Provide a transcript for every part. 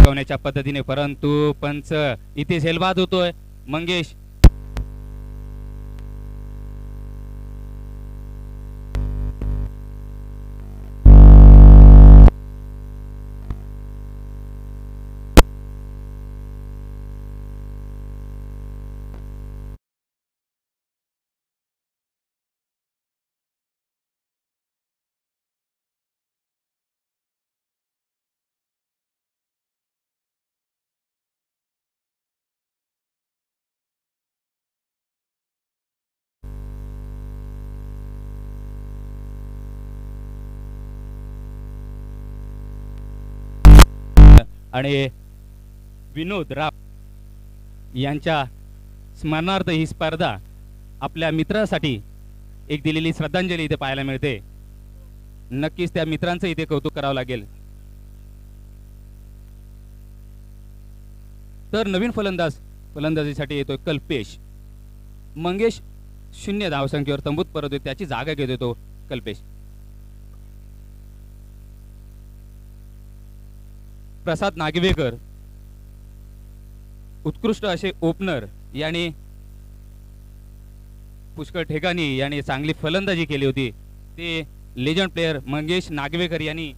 चुकवण्याच्या पद्धतीने, परंतु पंच इथे झेलबाद होतोय. मंगेश आणि विनोद राव यांच्या स्मरणार्थ ही स्पर्धा आपल्या मित्रासाठी एक दिलेली श्रद्धांजली इथे पाहायला मिळते. नक्कीच त्या मित्रांचं इथे कौतुक करावं लागेल. तर नवीन फलंदाजीसाठी येतोय कल्पेश. मंगेश 0 धावसंख्येवर तंबूत परतोय, त्याची जागा घेतोय तो कल्पेश. प्रसाद नागवेकर उत्कृष्ट असे ओपनर याने पुष्कळ ठिकाणी याने चांगली फलंदाजी केली होती. ते लेजंड प्लेयर मंगेश नागवेकर यांनी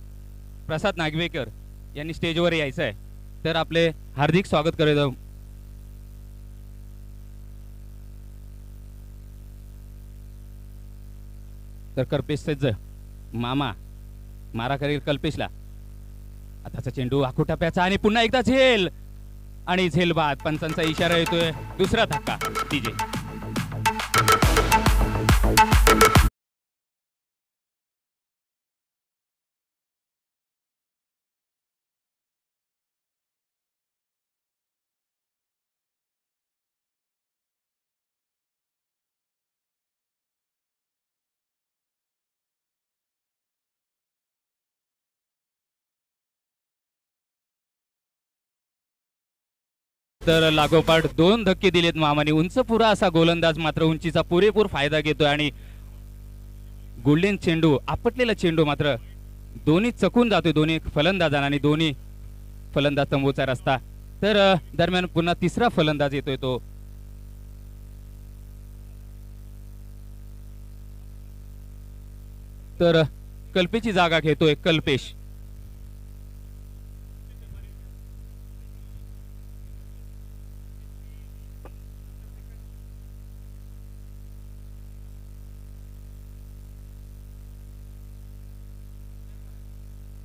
प्रसाद नागवेकर यांनी स्टेजवर यायचं आहे, तर आपले हार्दिक स्वागत करूया. तर कल्पेश सज्ज, मामा मारा करेल कल्पेशला. आताचा चेंडू आखूटप्प्याचा आणि पुन्हा एकदा झेल आणि झेल बाद. पंचांचा इशारा येतोय, दुसरा धक्का डीजे. तर लागोपाठ 2 धक्के दिलेत मामाने. उंच पुरा असा गोलंदाज मात्र उंचीचा पुरेपूर फायदा घेतोय आणि गोल्डन चेंडू, आपटलेला चेंडू मात्र दोन्ही चकून जातोय दोन्ही फलंदाजांना आणि दोन्ही फलंदाज तंबूचा रस्ता. तर दरम्यान पुन्हा तिसरा फलंदाज येतोय तो तर कल्पेची जागा घेतोय कल्पेश.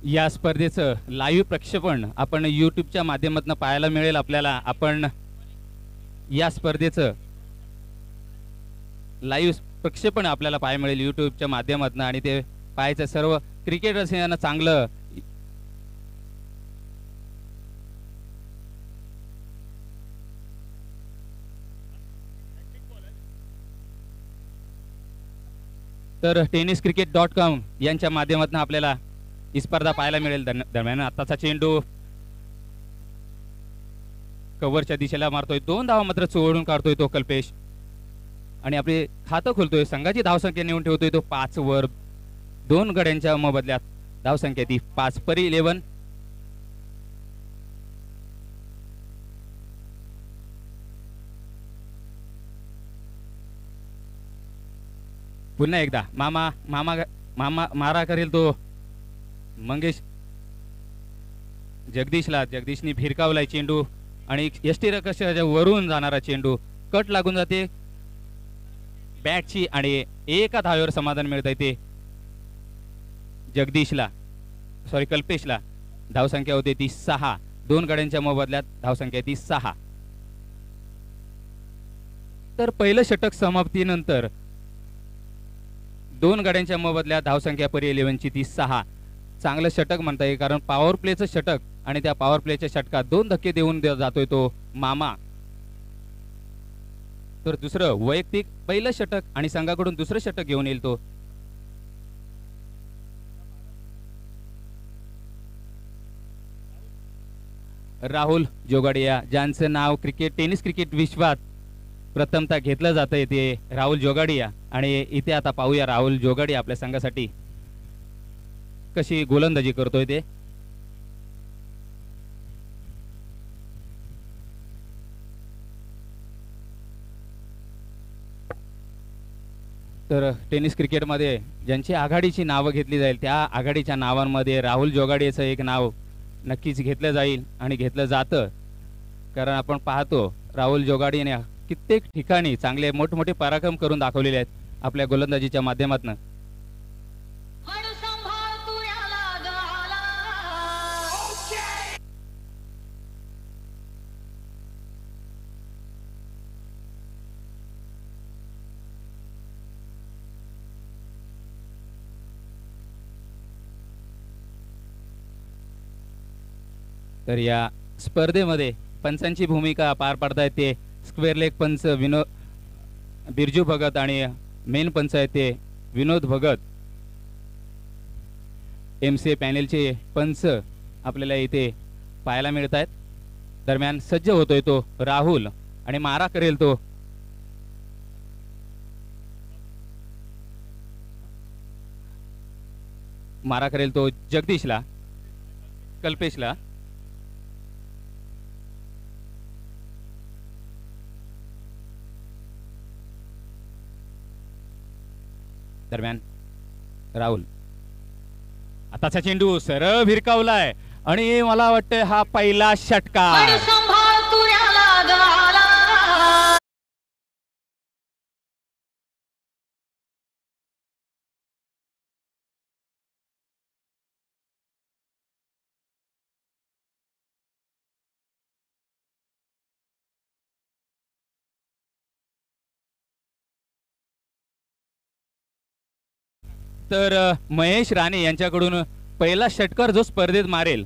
या स्पर्धेचं लाईव्ह प्रक्षेपण आपण यूट्यूबच्या माध्यमातून पाहायला मिळेल आपल्याला. आपण या स्पर्धेचं लाईव्ह प्रक्षेपण आपल्याला पाहायला मिळेल यूट्यूबच्या माध्यमातून आणि ते पाहायचं. सर्व क्रिकेटर्स यांना चांगलं तर tenniscricket.com यांच्या माध्यमातून आपल्याला ही स्पर्धा पाहायला मिळेल. दरम्यान आताचा चेंडू कव्हरच्या दिशेला मारतोय, 2 धावा मात्र चोळून काढतोय तो कल्पेश आणि आपले खातं खोलतोय. संघाची धावसंख्या नेऊन ठेवतोय तो 5 वर. 2 गड्यांच्या मोबदल्यात धावसंख्या ती 5 परी 11. पुन्हा एकदा मामा मामा मामा मारा करेल तो मंगेश जगदीशला. जगदीशनी भिरकावलाय चेंडू आणि यष्टिरक्षकाच्या वरून जाणारा चेंडू कट लागून जाते बॅटची आणि एका धावेवर समाधान मिळत आहे ते जगदीशला, सॉरी कल्पेशला. धावसंख्या होते ती 6. 2 गड्यांच्या मोबदल्यात धावसंख्या ती 6. तर पहिलं षटक समाप्तीनंतर 2 गड्यांच्या मोबदल्यात धावसंख्या परी 11ची ती 6. चांगलं षटक म्हणता येईल, कारण पॉवर प्लेचं षटक आणि त्या पॉवर प्लेच्या षटकात 2 धक्के देऊन जातोय तो मामा. तर दुसरं वैयक्तिक पहिलं षटक आणि संघाकडून दुसरं षटक घेऊन येईल तो. राहुल जोगाडिया, ज्यांचं नाव टेनिस क्रिकेट विश्वात प्रथमतः घेतलं जातंय ते राहुल जोगाडिया. आणि इथे आता पाहूया राहुल जोगाडिया आपल्या संघासाठी कशी गोलंदाजी करतोय ते. तर टेनिस क्रिकेटमध्ये ज्यांची आघाडीची नावं घेतली जाईल त्या आघाडीच्या नावांमध्ये राहुल जोगाडेचं एक नाव नक्कीच घेतलं जाईल आणि घेतलं जातं. कारण आपण पाहतो राहुल जोगाडेने कित्येक ठिकाणी चांगले मोठमोठे पराक्रम करून दाखवलेले आहेत आपल्या गोलंदाजीच्या माध्यमातून. तर या स्पर्धेमध्ये पंचांची भूमिका पार पाडतायत ते स्क्वेअर लेग पंच बिरजू भगत आणि मेन पंच आहेत ते विनोद भगत. MCA पॅनेलचे पंच आपल्याला इथे पाहायला मिळत आहेत. दरम्यान सज्ज होतोय तो राहुल आणि मारा करेल तो जगदीशला कल्पेशला. दरम्यान राहुल आताचा चेंडू सरळ भिरकावलाय आणि मला वाटतं हा पहिला षटकार. तर महेश राणे यांच्याकडून पहिला षटकार जो स्पर्धेत मारेल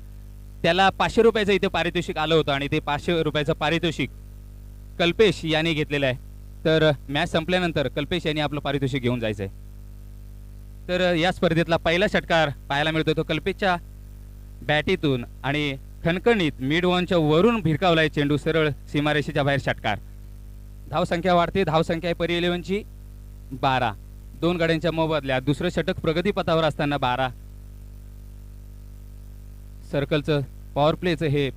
त्याला 500 रुपयाचं इथे पारितोषिक आलं होतं आणि ते 500 रुपयाचं पारितोषिक कल्पेश यांनी घेतलेलं आहे. तर मॅच संपल्यानंतर कल्पेश यांनी आपलं पारितोषिक घेऊन जायचंय. तर या स्पर्धेतला पहिला षटकार पाहायला मिळतो तो कल्पेशच्या बॅटीतून आणि खणखणीत मिड ऑनच्या वरून भिरकावलाय चेंडू सरळ सीमारेषेच्या बाहेर षटकार. धावसंख्या वाढते. धावसंख्या आहे परी 11ची 12. 2 गड्यांच्या मोबदल्यात दुसरं षटक प्रगतीपथावर असताना 12. सर्कलचं पॉवर प्लेचं हे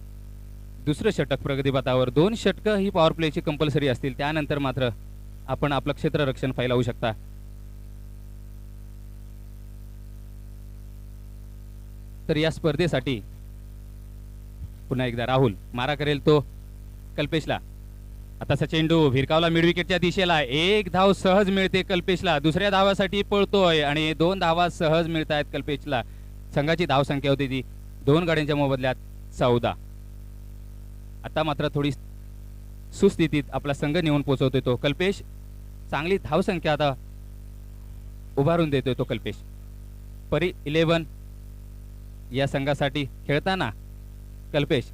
दुसरं षटक प्रगतीपथावर. 2 षटकं ही पॉवर प्लेची कंपल्सरी असतील. त्यानंतर मात्र आपण आपलं क्षेत्ररक्षण फैलावू शकता. तर या स्पर्धेसाठी पुन्हा एकदा राहुल मारा करेल तो कल्पेशला. आताचा चेंडू भिरकावला मिड विकेटच्या दिशेला. 1 धाव सहज मिळते कल्पेशला. दुसऱ्या धावासाठी पळतोय आणि 2 धावा सहज मिळत आहेत कल्पेशला. संघाची धावसंख्या होती ती 2 गाड्यांच्या मोबदल्यात 14. आता मात्र थोडी सुस्थितीत आपला संघ नेऊन पोहोचवतोय तो कल्पेश. चांगली धावसंख्या आता उभारून देतोय तो कल्पेश. परी 11 या संघासाठी खेळताना कल्पेश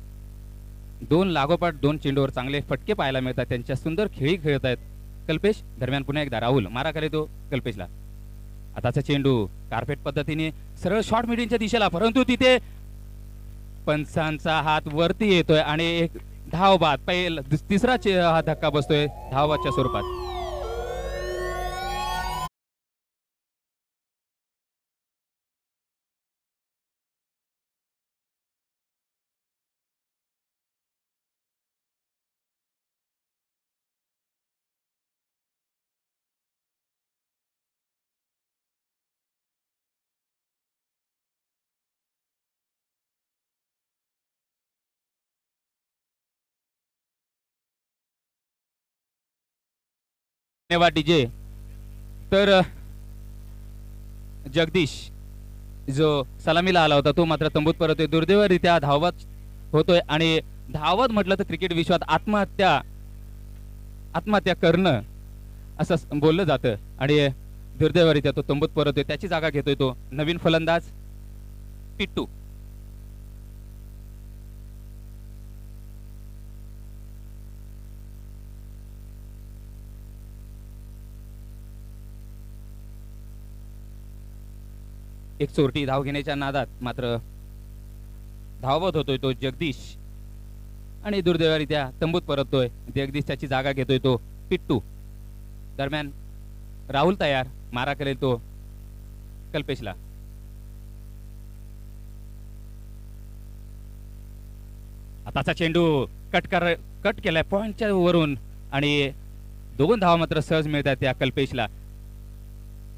2 लागोपाठ 2 चेंडूवर चांगले फटके पाहायला मिळतात. त्यांच्या सुंदर खेळी खेळत आहेत कल्पेश. दरम्यान पुन्हा एकदा राहुल मारा करे तो कल्पेशला. आताचा चेंडू कार्पेट पद्धतीने सरळ शॉर्ट मिडियमच्या दिशेला, परंतु तिथे पंचांचा हात वरती येतोय आणि एक धाव बाद. पहिला तिसरा हा धक्का बसतोय धावाच्या स्वरूपात. धन्यवाद डीजे. तर जगदीश जो सलामीला आला होता तो मात्र तंबूत परतोय. दुर्दैवरित्या धावत होतोय आणि धावत म्हटलं तर क्रिकेट विश्वात आत्महत्या करणं असं बोललं जातं आणि दुर्दैवरित्या तो तंबूत परतोय. त्याची जागा घेतोय तो नवीन फलंदाज पिट्टू. एक चोरटी धाव घेण्याच्या नादात मात्र धावत होतोय तो जगदीश आणि दुर्दैवारित्या तंबूत परततोय. जगदीश त्याची जागा घेतोय तो पिट्टू. दरम्यान राहुल तयार मारा करेल तो कल्पेशला. आताचा चेंडू कट केलाय पॉइंटच्या वरून आणि 2 धावा मात्र सहज मिळतात त्या कल्पेशला.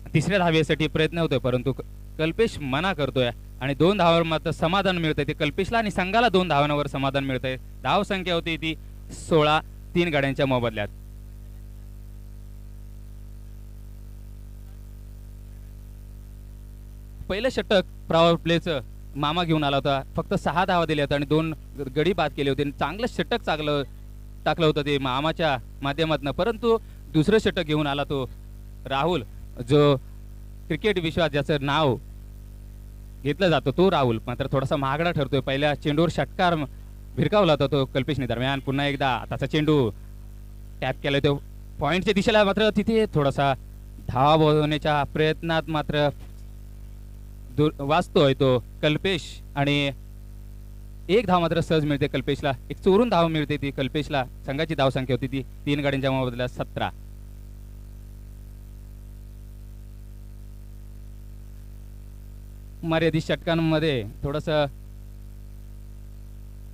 तिसऱ्या धावेसाठी प्रयत्न होतोय, परंतु कल्पेश मना करतोय आणि 2 धावांवर मात्र समाधान मिळतंय ते कल्पेशला आणि संघाला 2 धावांवर समाधान मिळतंय. धाव संख्या होती ती 16, 3 गाड्यांच्या मोबदल्यात. पहिलं षटक पॉवर प्लेचं मामा घेऊन आला होता. फक्त 6 धावा दिल्या होत्या आणि 2 गडी बाद केले होते. चांगलं षटक टाकलं होतं ते मामाच्या माध्यमातून, परंतु दुसरं षटक घेऊन आला तो राहुल, जो क्रिकेट विश्वात ज्याचं नाव घेतलं जातं तो राहुल मात्र थोडासा महागडा ठरतोय. पहिल्या चेंडूवर षटकार भिरकावला होता तो कल्पेशने. दरम्यान पुन्हा एकदा आताचा चेंडू टॅप केला तो पॉइंटच्या दिशेला, मात्र तिथे थोडासा धावा बोलवण्याच्या प्रयत्नात मात्र वाचतोय तो कल्पेश आणि 1 धाव मात्र सहज मिळते कल्पेशला. एक चोरून धाव मिळते ती कल्पेशला. संघाची धाव संख्या होती ती 3 गाड्यांच्या मोबदल्यात 17. मर्यादित षटकांमध्ये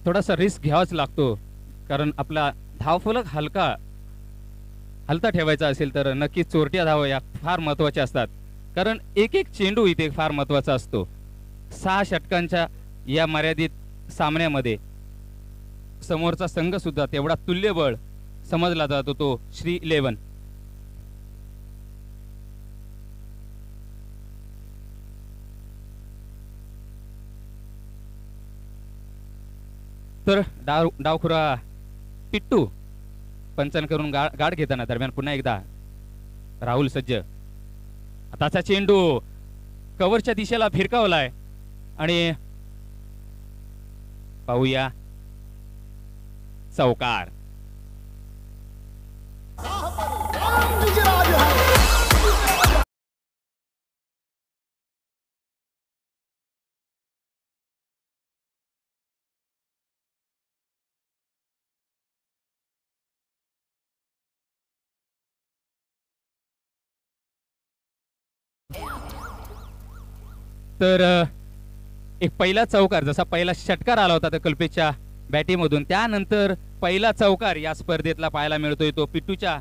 थोडासा रिस्क घ्यावाच लागतो, कारण आपला धावफलक हलता ठेवायचा असेल तर नक्कीच चोरट्या धावा या फार महत्वाच्या असतात, कारण एक चेंडू इथे फार महत्वाचा असतो. 6 षटकांच्या या मर्यादित सामन्यामध्ये समोरचा संघ सुद्धा तेवढा तुल्यबळ समजला जातो तो श्री 11. तर डावखुरा पिट्टू पंचन करून गाड घेताना. दरम्यान पुन्हा एकदा राहुल सज्ज. आताचा चेंडू कव्हरच्या दिशेला फिरकावलाय आणि पाहूया चौकार. तर एक पहिला चौकार, जसा पहिला षटकार आला होता त्या कल्पेशच्या बॅटीमधून, त्यानंतर पहिला चौकार या स्पर्धेतला पाहायला मिळतोय तो पिट्टूच्या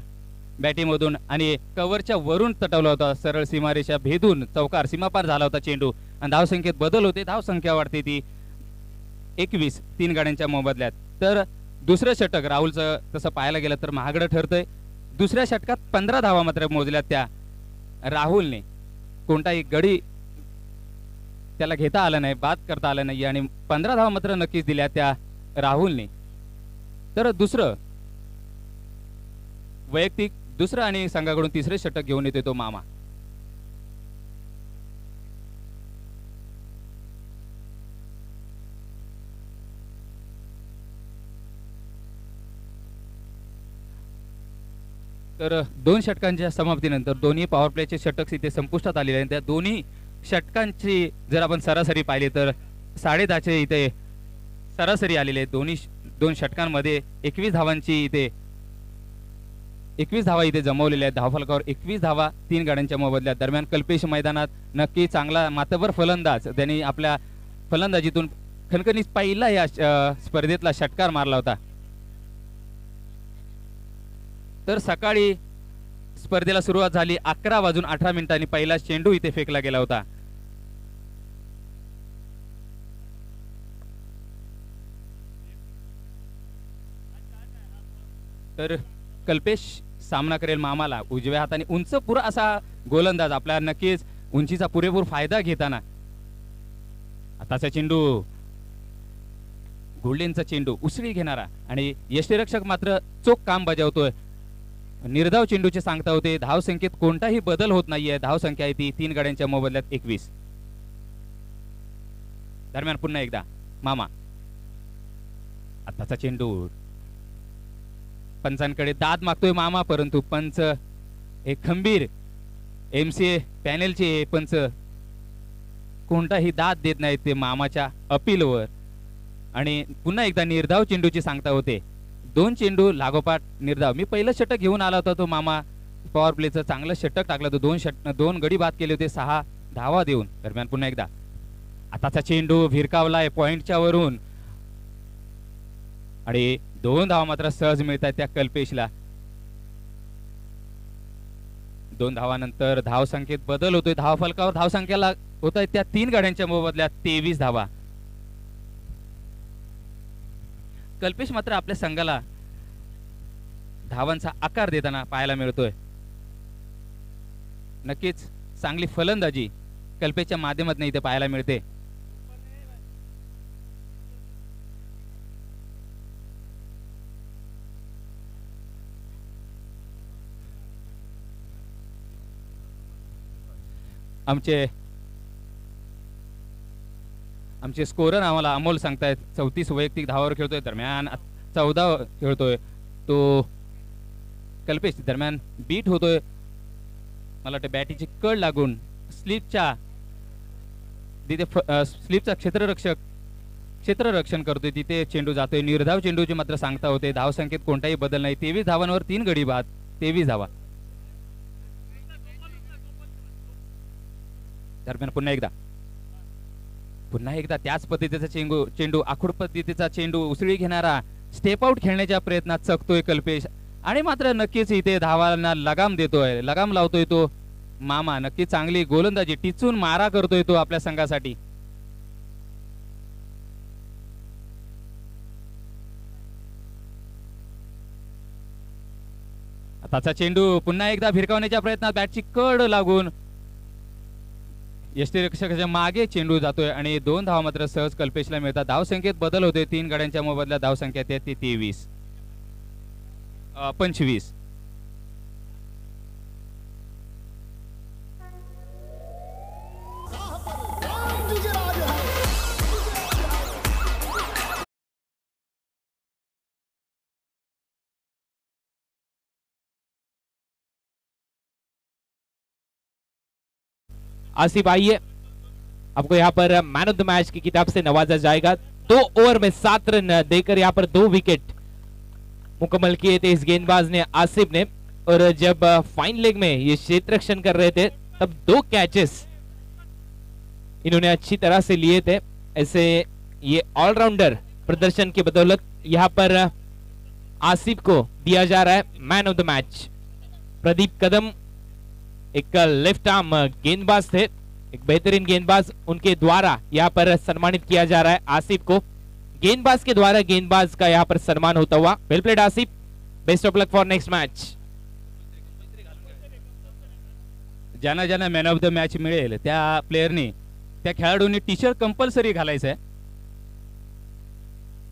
बॅटीमधून आणि कव्हरच्या वरून तटवला होता. सरळ सीमारेषा भेदून चौकार, सीमापार झाला होता चेंडू आणि धावसंख्येत बदल होते. धावसंख्या वाढते ती 21, 3 गाड्यांच्या मोबदल्यात. तर दुसरं षटक राहुलचं तसं पाहायला गेलं तर महागडं ठरतंय. दुसऱ्या षटकात 15 धावा मात्र मोजल्यात त्या राहुलने. कोणताही गडी त्याला घेता आला नाही, बाद करता आला नाही आणि 15 धावा मात्र नक्कीच दिल्या त्या राहुलने. तर दुसरं वैयक्तिक दुसरं आणि संघाकडून तिसरे षटक घेऊन येतोय तो मामा. तर 2 षटकांच्या समाप्तीनंतर दोन्ही पॉवर प्लेचे षटक इथे संपुष्टात आलेले आहेत. त्या दोन्ही षटकांची जर आपण सरासरी पाहिली तर 10.5 इथे सरासरी आलेले आहे. 2 षटकांमध्ये 21 धावांची इथे 21 धावा इथे जमवलेल्या आहेत. धावफलकावर 21 धावा 3 गाड्यांच्या मोबदल्यात. दरम्यान कल्पेश मैदानात नक्की चांगला मातबर फलंदाज, त्यांनी आपल्या फलंदाजीतून खणखणीत पहिला या स्पर्धेतला षटकार मारला होता. तर सकाळी स्पर्धेला सुरुवात झाली 11:18 पहिला चेंडू इथे फेकला गेला होता. तर कल्पेश सामना करेल मामाला. उजव्या हाताने उंच पुरा असा गोलंदाज, आपला नक्कीच उंचीचा पुरेपूर फायदा घेताना. आताचा चेंडू गोल्डेनचा चेंडू उसळी घेणारा आणि यष्टीरक्षक मात्र चोख काम बजावतोय. निर्धाव चेंडूचे सांगता होते. धावसंख्येत कोणताही बदल होत नाहीये. धावसंख्या आहे ती 3 गाड्यांच्या मोबदल्यात 21. दरम्यान पुन्हा एकदा मामा. आताचा चेंडू पंचांकडे दाद मागतोय मामा, परंतु पंच एक खंबीर MCA पॅनेलचे पंच कोणताही दाद देत नाहीत ते मामाच्या अपीलवर. आणि पुन्हा एकदा निर्धाव चेंडूची सांगता होते. 2 चेंडू लागोपाठ निर्धाव. मी पहिलं षटक घेऊन आला होता तो मामा, पॉवर प्लेचं चांगलं षटक टाकलं होतं. 2 गडी बाद केले होते 6 धावा देऊन. दरम्यान पुन्हा एकदा आताचा चेंडू भिरकावलाय पॉइंटच्या वरून आणि 2 धावा मात्र सहज मिळतात त्या कल्पेशला. 2 धावानंतर धाव संख्येत बदल होतोय. धाव फलकावर धाव संख्याला होत आहे त्या 3 गाड्यांच्या मोबदल्यात 23 धावा. कल्पेश मात्र आपल्या संघाला धावांचा आकार देताना पाहायला मिळतोय. नक्कीच चांगली फलंदाजी कल्पेशच्या माध्यमातून इथे पाहायला मिळते. आमचे स्कोरर आम्हाला अमोल सांगतायत 34 वैयक्तिक धावावर खेळतोय. दरम्यान 14 खेळतोय तो कल्पेश. दरम्यान बीट होतोय. मला वाटतं बॅटीची कड लागून स्लिपचा क्षेत्ररक्षण करतोय तिथे चेंडू जातोय. निर्धाव चेंडूची मात्र सांगता होते. धाव संख्येत कोणताही बदल नाही. 23 धावांवर 3 गडी बाद, 23 धावा. दरम्यान पुन्हा एकदा त्याच पद्धतीचा चेंडू आखूड पद्धतीचा चेंडू उसळी घेणारा स्टेप आउट खेळण्याच्या प्रयत्नात चकतोय कल्पेश आणि मात्र नक्कीच इथे धावांना लगाम देतोय, लगाम लावतोय तो मामा. नक्की चांगली गोलंदाजी टिचून मारा करतोय तो आपल्या संघासाठी. आताचा चेंडू पुन्हा एकदा भिरकावण्याच्या प्रयत्नात बॅटची कड लागून यष्टीरक्षकाच्या मागे चेंडू जातोय आणि 2 धावा मात्र सहज कल्पेशला मिळतात. धाव संख्येत बदल होते. 3 गाड्यांच्या मोबदल्यात धाव संख्या 23 25. आसिफ आइए, आपको यहाँ पर मैन ऑफ द मैच की किताब से नवाजा जाएगा। 2 ओवर में 7 रन देकर यहाँ पर 2 विकेट मुकम्मल किए थे इस गेंदबाज ने, आसिफ ने। और जब फाइन लेग में ये क्षेत्र रक्षण कर रहे थे तब 2 कैचेस इन्होंने अच्छी तरह से लिए थे। ऐसे ये ऑलराउंडर प्रदर्शन की बदौलत यहाँ पर आसिफ को दिया जा रहा है man of the match. Pradeep Kadam एक लेफ्ट आर्म गेंदबाज थे, एक बेहतरीन गेंदबाज, उनके द्वारा यहाँ पर सम्मानित किया जा रहा है आसिफ को। गेंदबाज के द्वारा गेंदबाज का यहाँ पर सम्मान होता हुआ। Well played Asif, best of luck for next match. ज्यांना ज्यांना मॅन ऑफ द मॅच मिळेल त्या प्लेयरनी त्या खेळाडूंनी टी शर्ट कंपल्सरी घालायचं आहे,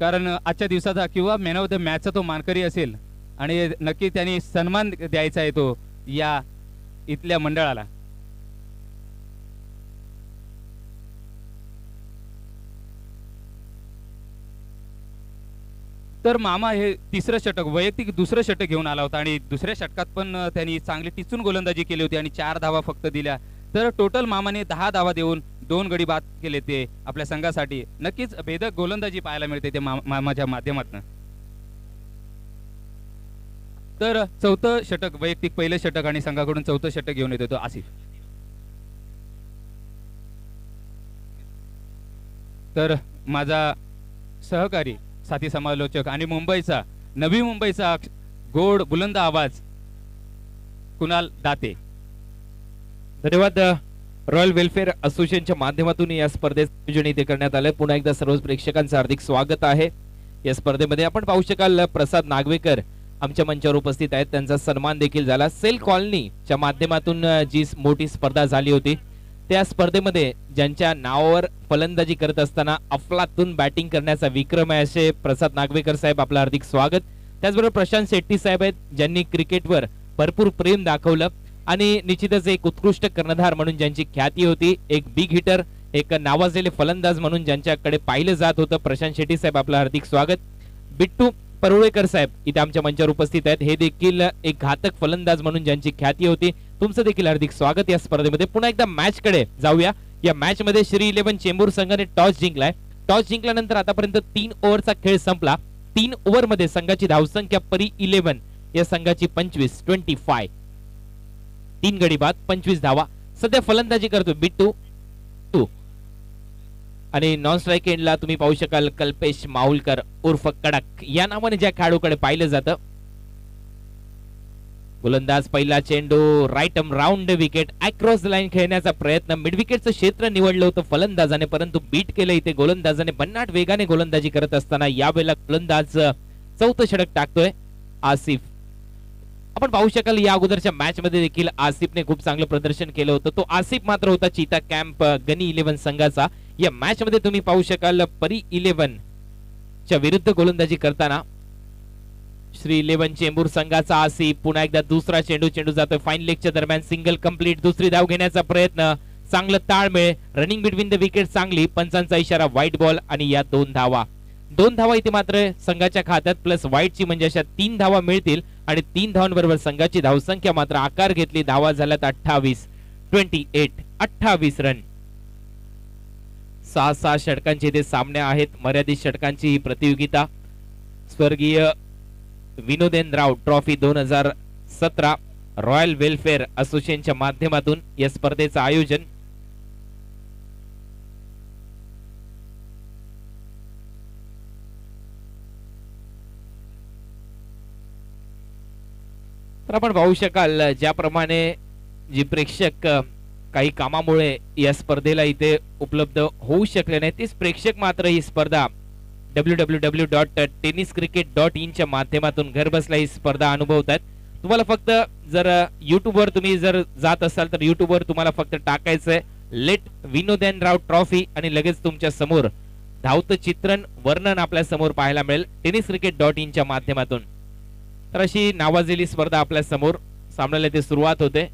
कारण आजच्या दिवसाचा किंवा मॅन ऑफ द मॅचचा तो मानकरी असेल आणि नक्की त्यांनी सन्मान द्यायचा आहे तो या इथल्या मंडळाला। तर मामा हे तिसरं षटक वैयक्तिक दुसरं षटक घेऊन आला होता आणि दुसऱ्या षटकात पण त्यांनी चांगली टिचून गोलंदाजी केली होती आणि 4 धावा फक्त दिल्या। तर टोटल मामाने 10 धावा देऊन 2 गडी बाद केले ते आपल्या संघासाठी। नक्कीच भेदक गोलंदाजी पाहायला मिळते ते मामाच्या माध्यमातून। तर चौथं षटक वैयक्तिक पहिलं षटक आणि संघाकडून चौथं षटक घेऊन येतो तो आसिफ। तर माझा सहकारी साथी समालोचक आणि मुंबईचा नवी मुंबईचा गोड बुलंद आवाज कुणाल दाते। धन्यवाद। रॉयल वेलफेअर असोसिएशनच्या माध्यमातून या स्पर्धेचे आयोजन इथे करण्यात आले। पुन्हा एकदा सर्व प्रेक्षकांचं हार्दिक स्वागत आहे। या स्पर्धेमध्ये आपण पाहू शकाल प्रसाद नागवेकर आमच्या मंचावर उपस्थित आहेत, त्यांचा सन्मान देखील झाला। सेल कॉलनीच्या माध्यमातून जी मोठी स्पर्धा झाली होती त्या स्पर्धेमध्ये ज्यांच्या नावावर फलंदाजी करत असताना अफलातून बॅटिंग करण्याचा विक्रम आहे असे प्रसाद नागवेकर साहेब, आपलं हार्दिक स्वागत। त्याचबरोबर प्रशांत शेट्टी साहेब आहेत, ज्यांनी क्रिकेटवर भरपूर प्रेम दाखवलं आणि निश्चितच एक उत्कृष्ट कर्णधार म्हणून ज्यांची ख्याती होती, एक बिग हिटर, एक नावाजलेले फलंदाज म्हणून ज्यांच्याकडे पाहिलं जात होतं, प्रशांत शेट्टी साहेब आपलं हार्दिक स्वागत। बिट्टू परुळेकर साहेब इथे आमच्या मंचावर उपस्थित आहेत, हे देखील एक घातक फलंदाज म्हणून ज्यांची ख्याती होती, तुमचं देखील हार्दिक स्वागत या स्पर्धेमध्ये। पुन्हा एकदा मॅच कडे जाऊया। या मॅच मध्ये श्री 11 चेंबूर संघाने टॉस जिंकलाय। टॉस जिंकल्यानंतर आतापर्यंत 3 ओव्हरचा खेळ संपला। 3 ओव्हर मध्ये संघाची धावसंख्या परी 11, या संघाची 25 3 गडी बाद 25 धावा। सध्या फलंदाजी करतो बिट्टू आणि नॉन स्ट्राइक एंडला तुम्ही पाहू शकाल कल्पेश माहुलकर उर्फ कडक या नावाने ज्या खेळाडूकडे पाहिलं जातं गोलंदाज पहिला चेंडू right round wicket across line खेळण्याचा प्रयत्न मिड विकेटचं क्षेत्र निवडलं होतं फलंदाजाने परंतु बीट केलं इथे गोलंदाजाने भन्नाट वेगाने गोलंदाजी करत असताना यावेळेला गोलंदाज चौथं षटक टाकतोय आसिफ. आपण पाहू शकाल या अगोदरच्या मॅच मध्ये देखील आसिफने खूप चांगलं प्रदर्शन केलं होतं. तो आसिफ मात्र होता चीता कॅम्प गनी 11 संघाचा. या मॅच मध्ये तुम्ही पाहू शकाल परी 11 च्या विरुद्ध गोलंदाजी करताना श्री 11 चेंबूर संघाचा आसिफ पुन्हा एकदा दुसरा चेंडू जातोय फाईन लेगच्या दरम्यान सिंगल कंप्लीट. दुसरी धाव घेण्याचा प्रयत्न चांगलं ताळमेळ रनिंग बिटवीन द विकेट चांगली पंचांचा इशारा व्हाईट बॉल आणि या 2 धावा इथे मात्र संघाच्या खात्यात प्लस व्हाईटची म्हणजे अशा 3 धावा मिळतील आणि 3 धावांबरोबर संघाची धावसंख्या मात्र आकार घेतली. धावा झाल्यात 28 रन. 6 षटकांचे इथे सामने आहेत. मर्यादित षटकांची ही प्रतियोगिता स्वर्गीय विनोदेनराव ट्रॉफी 2017 रॉयल वेलफेअर असोसिएशनच्या माध्यमातून या स्पर्धेचं आयोजन. तर आपण पाहू शकाल ज्याप्रमाणे जी प्रेक्षक काही कामामुळे या स्पर्धेला इथे उपलब्ध होऊ शकले नाही तेच प्रेक्षक मात्र ही स्पर्धा www.tenniscricket.in च्या माध्यमातून घर बसल्या ही स्पर्धा अनुभवतात. तुम्हाला फक्त जर युट्यूबवर तुम्ही जर जात असाल तर युट्यूबवर तुम्हाला फक्त टाकायचंय लेट विनोदेनराव ट्रॉफी आणि लगेच तुमच्या समोर धावतं चित्रण वर्णन आपल्या समोर पाहायला मिळेल tenniscricket.in च्या माध्यमातून. तर अशी नावाजलेली स्पर्धा आपल्या समोर सामन्याला ते सुरुवात होते.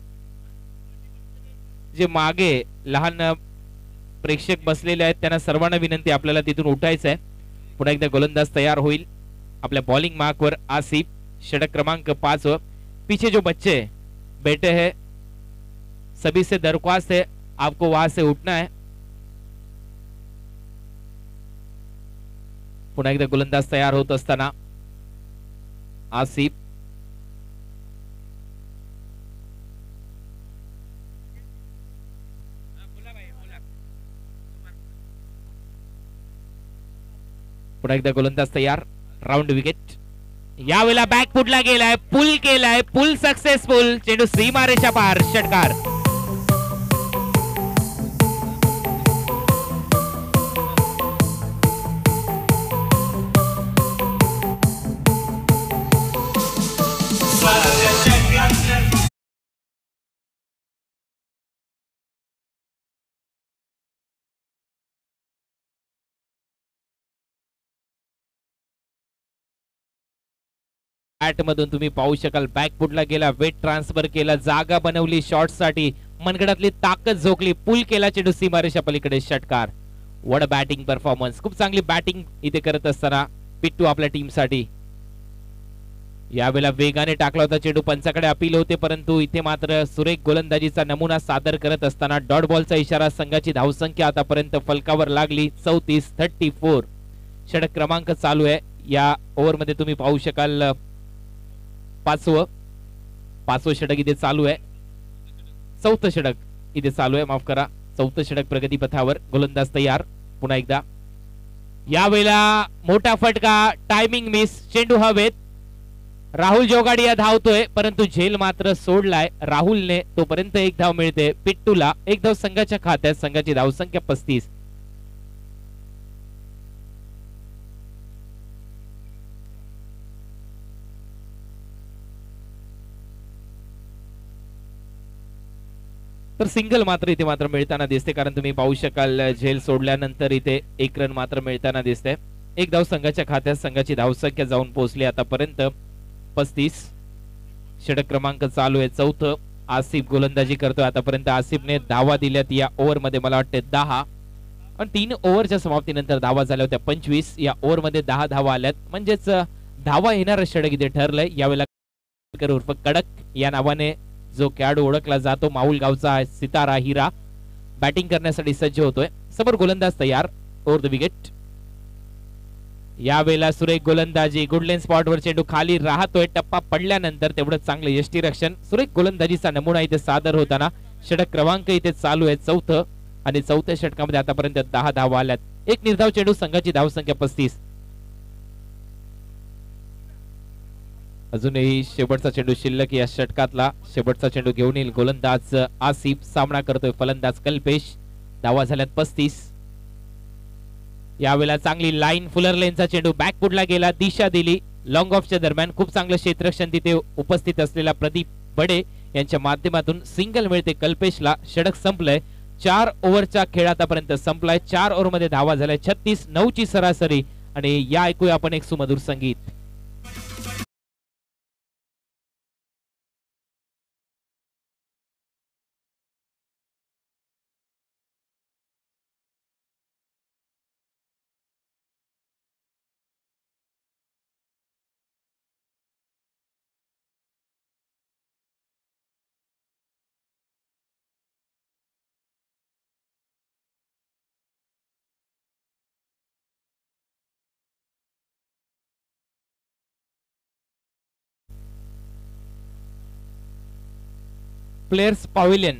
जे मागे लहान प्रेक्षक बसलेले आहेत त्यांना सर्वांना विनंती आपल्याला तिथून उठायचं आहे. पुन्हा एकदा गोलंदाज तयार होईल आपल्या बॉलिंग मार्कवर आसिफ. षटक क्रमांक 5. पीछे जो बच्चे बैठे हैं सभी से दरख्वास्त है आपको वहां से उठना है. पुन्हा एकदा गोलंदाज तयार होत असताना आसिफ पुन्हा एकदा गोलंदाज तयार राऊंड विकेट. यावेळेला बॅकफुटला गेलाय पुल केलाय पुल सक्सेसफुल चेंडू सीमारेषा पार षटकार. बॅट मधून तुम्ही पाहू शकाल बॅकफुटला गेला वेट ट्रान्सफर केला जागा बनवली शॉट साठी मनगडातली ताकद झोकली पुल केला चेंडू सीमारेषा पलीकडे षटकार. वड बॅटिंग परफॉर्मन्स खूप चांगली बॅटिंग इथे करत असताना पिट्टू आपल्या टीम साठी. यावेळेला वेगाने टाकला होता चेंडू पंचाकडे अपील होते परंतु इथे मात्र सुरेख गोलंदाजीचा नमुना सादर करत असताना डॉट बॉलचा इशारा संघाची धावसंख्या आतापर्यंत फलकावर लागली 34. षटक क्रमांक चालू आहे. या ओव्हर मध्ये तुम्ही पाहू शकाल 5वं षटक इथे चालू आहे. 4थं षटक इथे चालू आहे माफ करा 4थं षटक प्रगती पथावर. गोलंदाज तयार पुन्हा एकदा. यावेळेला मोठा फटका टायमिंग मिस चेंडू हवेत. राहुल जोगाडिया धावतोय परंतु झेल मात्र सोडलाय राहुलने. तोपर्यंत 1 धाव मिळते पिट्टूला. 1 धाव संघाच्या खात्यात. संघाची धावसंख्या 35. तर सिंगल मात्र इथे मात्र मिळताना दिसते कारण तुम्ही पाहू शकाल झेल सोडल्यानंतर इथे 1 रन मात्र मिळताना दिसते. 1 धाव संघाच्या खात्यात. संघाची धावसंख्या जाऊन पोहोचली आतापर्यंत 35. षटक क्रमांक चालू आहे 4थं. आसिफ गोलंदाजी करतोय आतापर्यंत. आसिफने धावा दिल्यात या ओव्हर मध्ये मला वाटते 10 आणि 3 ओव्हरच्या समाप्तीनंतर धावा झाल्या होत्या 25. या ओव्हर मध्ये 10 धावा आल्यात म्हणजेच धावा येणारं षटक इथे ठरलंय. यावेळेला उर्फ कडक या नावाने जो खेळाडू ओळखला जातो माऊल गावचा सितारा हिरा बॅटिंग करण्यासाठी सज्ज होतोय. समोर गोलंदाज तयार ओव्हर द विकेट. यावेळेला सुरेख गोलंदाजी गुडलेन स्पॉटवर चेंडू खाली राहतोय. टप्पा पडल्यानंतर तेवढं चांगलं यष्टीरक्षण. सुरेख गोलंदाजीचा नमुना इथे सादर होताना षटक क्रमांक इथे चालू आहे 4थं आणि 4थ्या षटकामध्ये आतापर्यंत 10 धावा आल्यात. 1 निर्धाव चेंडू. संघाची धावसंख्या 35. अजूनही शेवटचा चेंडू शिल्लक, या षटकातला शेवटचा चेंडू घेऊन येईल गोलंदाज आसिफ, सामना करतोय फलंदाज कल्पेश. धावा झाल्यात 35. यावेळेला चांगली लाईन, फुलर लेनचा चेंडू बॅकफुटला गेला, दिशा दिली लॉंग ऑफच्या दरम्यान. खूप चांगलं क्षेत्ररक्षण तिथे उपस्थित असलेला प्रदीप बडे यांच्या माध्यमातून सिंगल मिळते कल्पेशला. षटक संपलंय. 4 ओव्हरचा खेळ आतापर्यंत संपलाय. 4 ओव्हरमध्ये धावा झाल्या 36, 9 ची सरासरी. आणि या ऐकूया आपण एक सुमधुर संगीत. प्लेयर्स पॅव्हिलियन,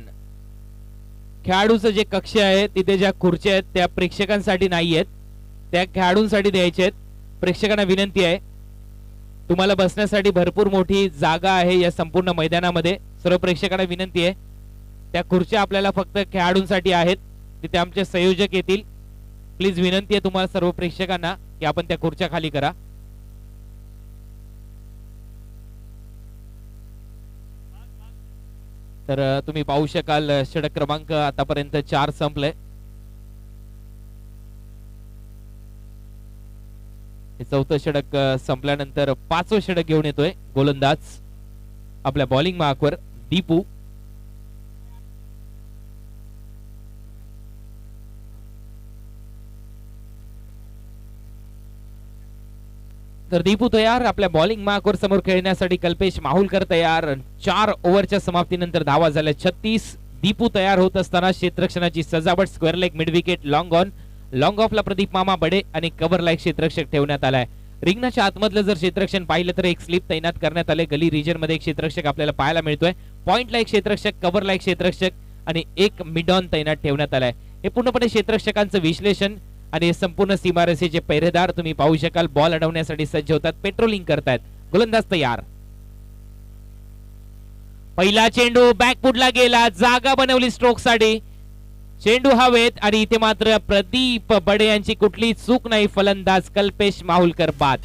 खेळाडूचं जे कक्ष आहे तिथे ज्या खुर्च्या आहेत त्या प्रेक्षकांसाठी नाही आहेत, त्या खेळाडूंसाठी द्यायचे आहेत. प्रेक्षकांना विनंती आहे, तुम्हाला बसण्यासाठी भरपूर मोठी जागा आहे या संपूर्ण मैदानामध्ये. सर्व प्रेक्षकांना विनंती आहे, त्या खुर्च्या आपल्याला फक्त खेळाडूंसाठी आहेत. तिथे आमचे संयोजक येतील. प्लीज विनंती आहे तुम्हाला सर्व प्रेक्षकांना की आपण त्या खुर्च्या खाली करा. तर तुम्ही पाहू शकाल षटक क्रमांक आतापर्यंत 4 संपले. चौथं षटक संपल्यानंतर 5वं षटक घेऊन येतोय गोलंदाज आपल्या बॉलिंग मार्कवर दीपू. तर दीपू तयार आपल्या बॉलिंग मार्कवर. समोर खेळण्यासाठी कल्पेश माहुलकर तयार. 4 ओव्हरच्या समाप्तीनंतर धावा झाल्या 36. दीपू तयार होत असताना क्षेत्ररक्षणाची सजावट, square leg, mid wicket, long on. Long ऑफला प्रदीप मामा बडे आणि कव्हरला एक क्षेत्ररक्षक ठेवण्यात आलाय. रिंगणाच्या आतमधलं जर क्षेत्ररक्षण पाहिलं तर एक स्लिप तैनात करण्यात आले. गली रिजन मध्ये एक क्षेत्ररक्षक आपल्याला पाहायला मिळतोय. पॉइंटला एक क्षेत्ररक्षक, कव्हरला एक क्षेत्ररक्षक आणि एक मिड ऑन तैनात ठेवण्यात आलाय. हे पूर्णपणे क्षेत्ररक्षकांचं विश्लेषण आणि संपूर्ण सीमारेषेचे पहिरेदार तुम्ही पाहू शकाल बॉल अडवण्यासाठी सज्ज होतात, पेट्रोलिंग करतायत. गोलंदाज तयार. पहिला चेंडू बॅकफुटला गेला, जागा बनवली स्ट्रोक साठी. चेंडू हवेत आणि इथे मात्र प्रदीप बडे यांची कुठली चूक नाही. फलंदाज कल्पेश माहुलकर बाद.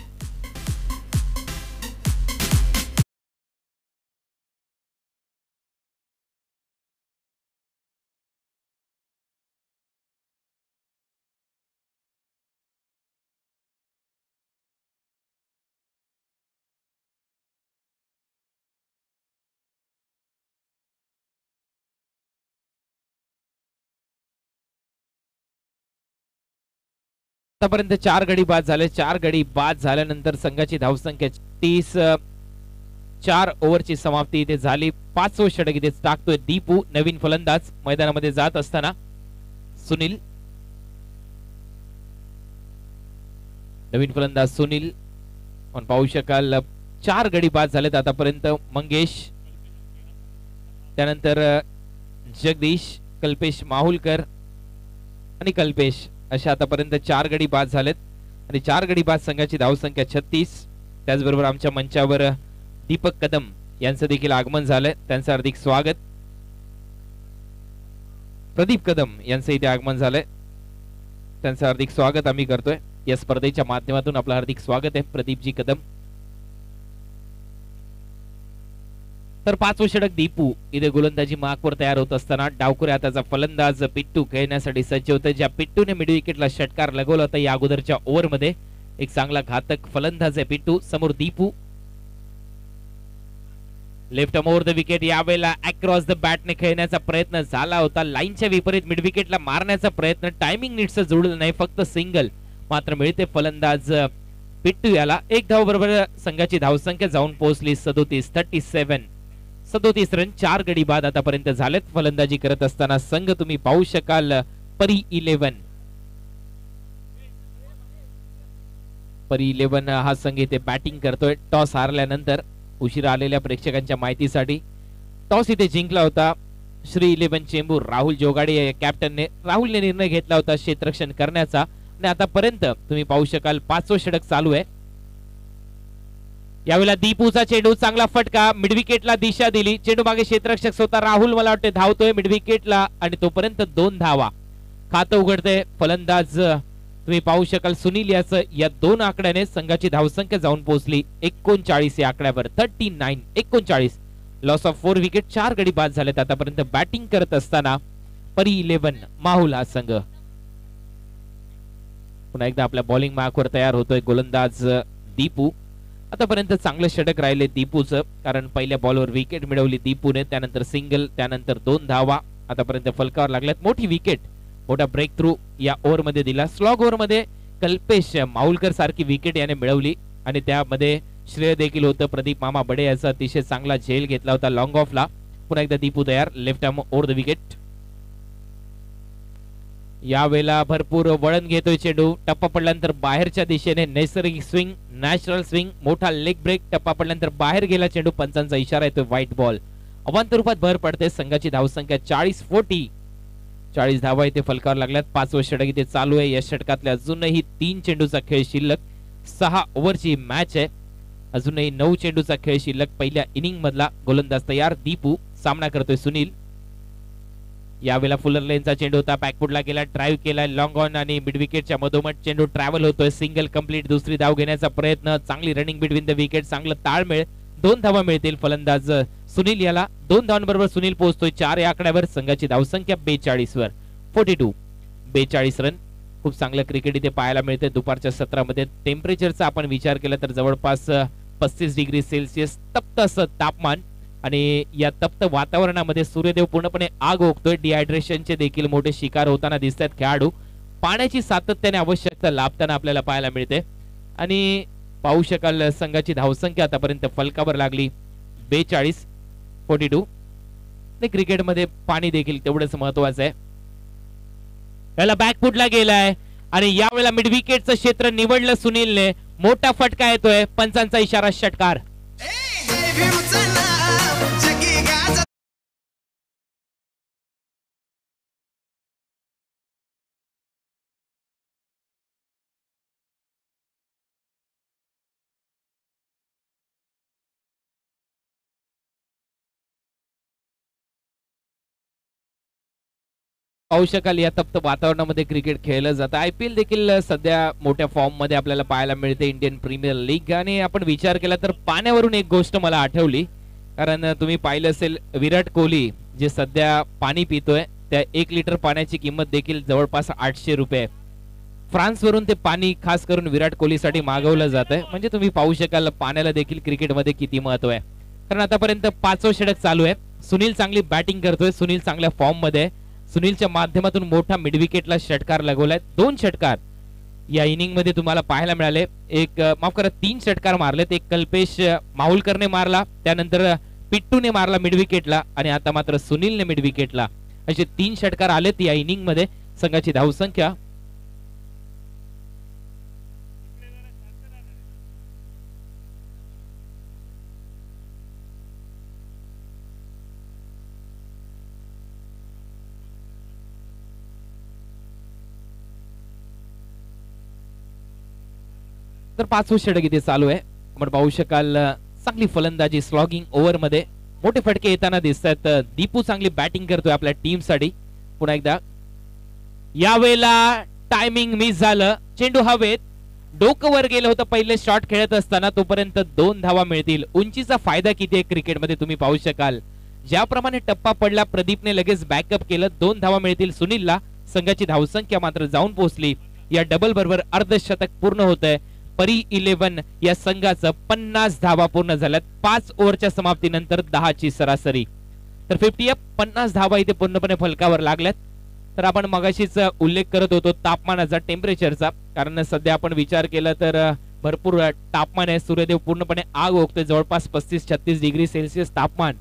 आतापर्यंत 4 गडी बाद झाले. 4 गडी बाद झाल्यानंतर संघाची धावसंख्या 30. 4 ओव्हरची समाप्ती इथे झाली. 5वं षटक इथे टाकतोय दीपू. नवीन फलंदाज मैदानामध्ये जात असताना सुनील. नवीन फलंदाज सुनील आपण पाहू शकाल. 4 गडी बाद झालेत आतापर्यंत. मंगेश, त्यानंतर जगदीश, कल्पेश माहुलकर आणि कल्पेश अशा आतापर्यंत 4 गडी बाद झालेत आणि 4 गडी बाद संघाची धावसंख्या 36. त्याचबरोबर आमच्या मंचावर दीपक कदम यांचं देखील आगमन झालंय, त्यांचं हार्दिक स्वागत. प्रदीप कदम यांचं इथे आगमन झालंय, त्यांचं हार्दिक स्वागत आम्ही करतोय. या स्पर्धेच्या माध्यमातून आपलं हार्दिक स्वागत आहे प्रदीपजी कदम. तर 5वं षटक दीपू इथे गोलंदाजी मार्कवर तयार होत असताना डावखुऱ्या हाताचा फलंदाज पिट्टू खेळण्यासाठी सज्ज होते. ज्या पिट्टूने मिड विकेटला षटकार लगवला होता या अगोदरच्या ओव्हरमध्ये. एक चांगला घातक फलंदाज आहे पिट्टू. समोर Deepu. Left arm over the wicket. यावेळेला अक्रॉस द बॅटने खेळण्याचा प्रयत्न झाला होता. लाईनच्या विपरीत मिड विकेटला मारण्याचा प्रयत्न, टायमिंग नीटचं जुळलं नाही, फक्त सिंगल मात्र मिळते फलंदाज पिट्टू याला. एक धाव बरोबर संघाची धावसंख्या जाऊन पोहोचली 37. 37 रन. 4 गडी बाद आतापर्यंत झालेत. फलंदाजी करत असताना संघ तुम्ही पाहू शकाल परी 11. परी 11 हा संघ इथे बॅटिंग करतोय. टॉस हारल्यानंतर उशिरा आलेल्या प्रेक्षकांच्या माहितीसाठी टॉस इथे जिंकला होता श्री 11 चेंबूर राहुल जोगाडे या कॅप्टनने. राहुलने निर्णय घेतला होता क्षेत्ररक्षण करण्याचा आणि आतापर्यंत तुम्ही पाहू शकाल 5वं षटक चालू आहे. यावेळेला दीपूचा चेंडू, चांगला फटका, मिडविकेटला दिशा दिली, चेंडू मागे क्षेत्ररक्षक स्वतः राहुल मला वाटते धावतोय मिडविकेटला आणि तोपर्यंत 2 धावा खातं उघडते फलंदाज. तुम्ही पाहू शकाल सुनील याचं या 2 आकड्याने संघाची धावसंख्या जाऊन पोहोचली 39 या आकड्यावर. 39 लॉस ऑफ 4 विकेट, 4 गडी बाद झालेत आतापर्यंत बॅटिंग करत असताना परी 11 माहुल हा संघ. पुन्हा एकदा आपल्या बॉलिंग मार्कवर तयार होतोय गोलंदाज दीपू. आतापर्यंत चांगलं षटक राहिले दीपूचं, कारण पहिल्या बॉलवर विकेट मिळवली दीपूने, त्यानंतर सिंगल, त्यानंतर 2 धावा आतापर्यंत फलकावर लागल्यात. मोठी विकेट, मोठा ब्रेक थ्रू या ओव्हर मध्ये दिला. स्लॉग ओव्हर मध्ये कल्पेश माहुलकर सारखी विकेट याने मिळवली आणि त्यामध्ये श्रेय देखील होतं प्रदीप मामा बडे याचा अतिशय चांगला झेल घेतला होता लॉंग ऑफला. पुन्हा एकदा दीपू तयार, left arm over the wicket. यावेळेला भरपूर वळण घेतोय चेंडू, टप्पा पडल्यानंतर बाहेरच्या दिशेने नैसर्गिक स्विंग, नॅचरल स्विंग, मोठा लेग ब्रेक, टप्पा पडल्यानंतर बाहेर गेला चेंडू, पंचांचा इशारा येतोय व्हाईट बॉल. अवांतर रूपात भर पडते संघाची धावसंख्या 40 धावा इथे फलकावर लागल्यात. 5वं षटक इथे चालू आहे. या षटकातल्या अजूनही 3 चेंडूचा खेळ शिल्लक, 6 ओव्हरची मॅच आहे, अजूनही 9 चेंडूचा खेळ शिल्लक. पहिल्या इनिंग मधला गोलंदाज तयार दीपू, सामना करतोय सुनील. यावेळेला फुलर लेनचा चेंडू होता, बॅकफुटला गेला, ड्राईव्ह केला लॉंग ऑन आणि मिड विकेटच्या मधोमध चेंडू ट्रॅव्हल होतोय. सिंगल कंप्लीट, दुसरी धाव घेण्याचा प्रयत्न, चांगली रनिंग बिटवीन द विकेट, चांगलं ताळमेळ. 2 धावा मिळतील फलंदाज सुनील याला. 2 धावांबरोबर सुनील पोहोचतोय 4 या आकड्यावर. संघाची धावसंख्या 42 वर. 42 रन. खूप चांगलं क्रिकेट इथे पाहायला मिळते. दुपारच्या सत्रामध्ये टेम्परेचरचा आपण विचार केला तर जवळपास 35 डिग्री सेल्सिअस तप्त असं तापमान आणि या तप्त वातावरणामध्ये सूर्यदेव पूर्णपणे आग ओकतोय. डिहायड्रेशनचे देखील मोठे शिकार होताना दिसतात खेळाडू. पाण्याची सातत्याने आवश्यकता लाभताना आपल्याला पाहायला मिळते आणि पाहू शकाल संघाची धावसंख्या आतापर्यंत फलकावर लागली 42. क्रिकेटमध्ये पाणी देखील तेवढंच महत्वाचं आहे. याला बॅकफुटला गेलाय आणि यावेळेला मिड विकेटचं क्षेत्र निवडलं सुनीलने. मोठा फटका येतोय, पंचांचा इशारा, षटकार. पाहू शकाल या तप्त वातावरणामध्ये क्रिकेट खेळलं जातं. IPL देखील सध्या मोठ्या फॉर्म मध्ये आपल्याला पाहायला मिळते, इंडियन प्रीमियर लीग. आणि आपण विचार केला तर पाण्यावरून एक गोष्ट मला आठवली, कारण तुम्ही पाहिलं असेल विराट कोहली जे सध्या पाणी पितोय त्या 1 लिटर पाण्याची किंमत देखील जवळपास 800 रुपये. फ्रान्स वरून ते पाणी खास करून विराट कोहलीसाठी मागवलं जात आहे. म्हणजे तुम्ही पाहू शकाल पाण्याला देखील क्रिकेटमध्ये किती महत्व आहे. कारण आतापर्यंत 5वं षटक चालू आहे. सुनील चांगली बॅटिंग करतोय, सुनील चांगल्या फॉर्म मध्ये आहे. सुनीलच्या माध्यमातून मोठा मिड विकेटला षटकार लगवलाय. 2 षटकार या इनिंग मध्ये तुम्हाला पाहायला मिळाले. माफ करा 3 षटकार मारलेत. एक कल्पेश माहुलकरने मारला, त्यानंतर पिट्टूने मारला मिड विकेटला आणि आता मात्र सुनीलने मिड विकेटला. असे 3 षटकार आलेत या इनिंग मध्ये. संघाची धावसंख्या तर 5वं षटक इथे चालू आहे. आपण पाहू शकाल चांगली फलंदाजी स्लॉगिंग ओव्हर मध्ये मोठे फटके येताना दिसतात. दीपू चांगली बॅटिंग करतोय आपल्या टीम साठी. पुन्हा एकदा यावेळेला टायमिंग मिस झालं, चेंडू हवेत, डोकं वर गेलं होतं पहिले शॉट खेळत असताना. तोपर्यंत 2 धावा मिळतील. उंचीचा फायदा किती आहे क्रिकेटमध्ये तुम्ही पाहू शकाल. ज्याप्रमाणे टप्पा पडला प्रदीपने लगेच बॅकअप केलं. 2 धावा मिळतील सुनीलला. संघाची धावसंख्या मात्र जाऊन पोहोचली. या डबल बरोबर अर्धशतक पूर्ण होत आहे. परी 11 या संघाचं 50 धावा पूर्ण झाल्यात 5 ओव्हरच्या समाप्तीनंतर 10 ची सरासरी. तर 50 धावा इथे पूर्णपणे फलकावर लागल्यात. तर आपण मगाशीच उल्लेख करत होतो तापमानाचा, टेम्परेचरचा, कारण सध्या आपण विचार केला तर भरपूर तापमान आहे. सूर्यदेव पूर्णपणे आग ओकतोय. जवळपास 35-36 डिग्री सेल्सिअस तापमान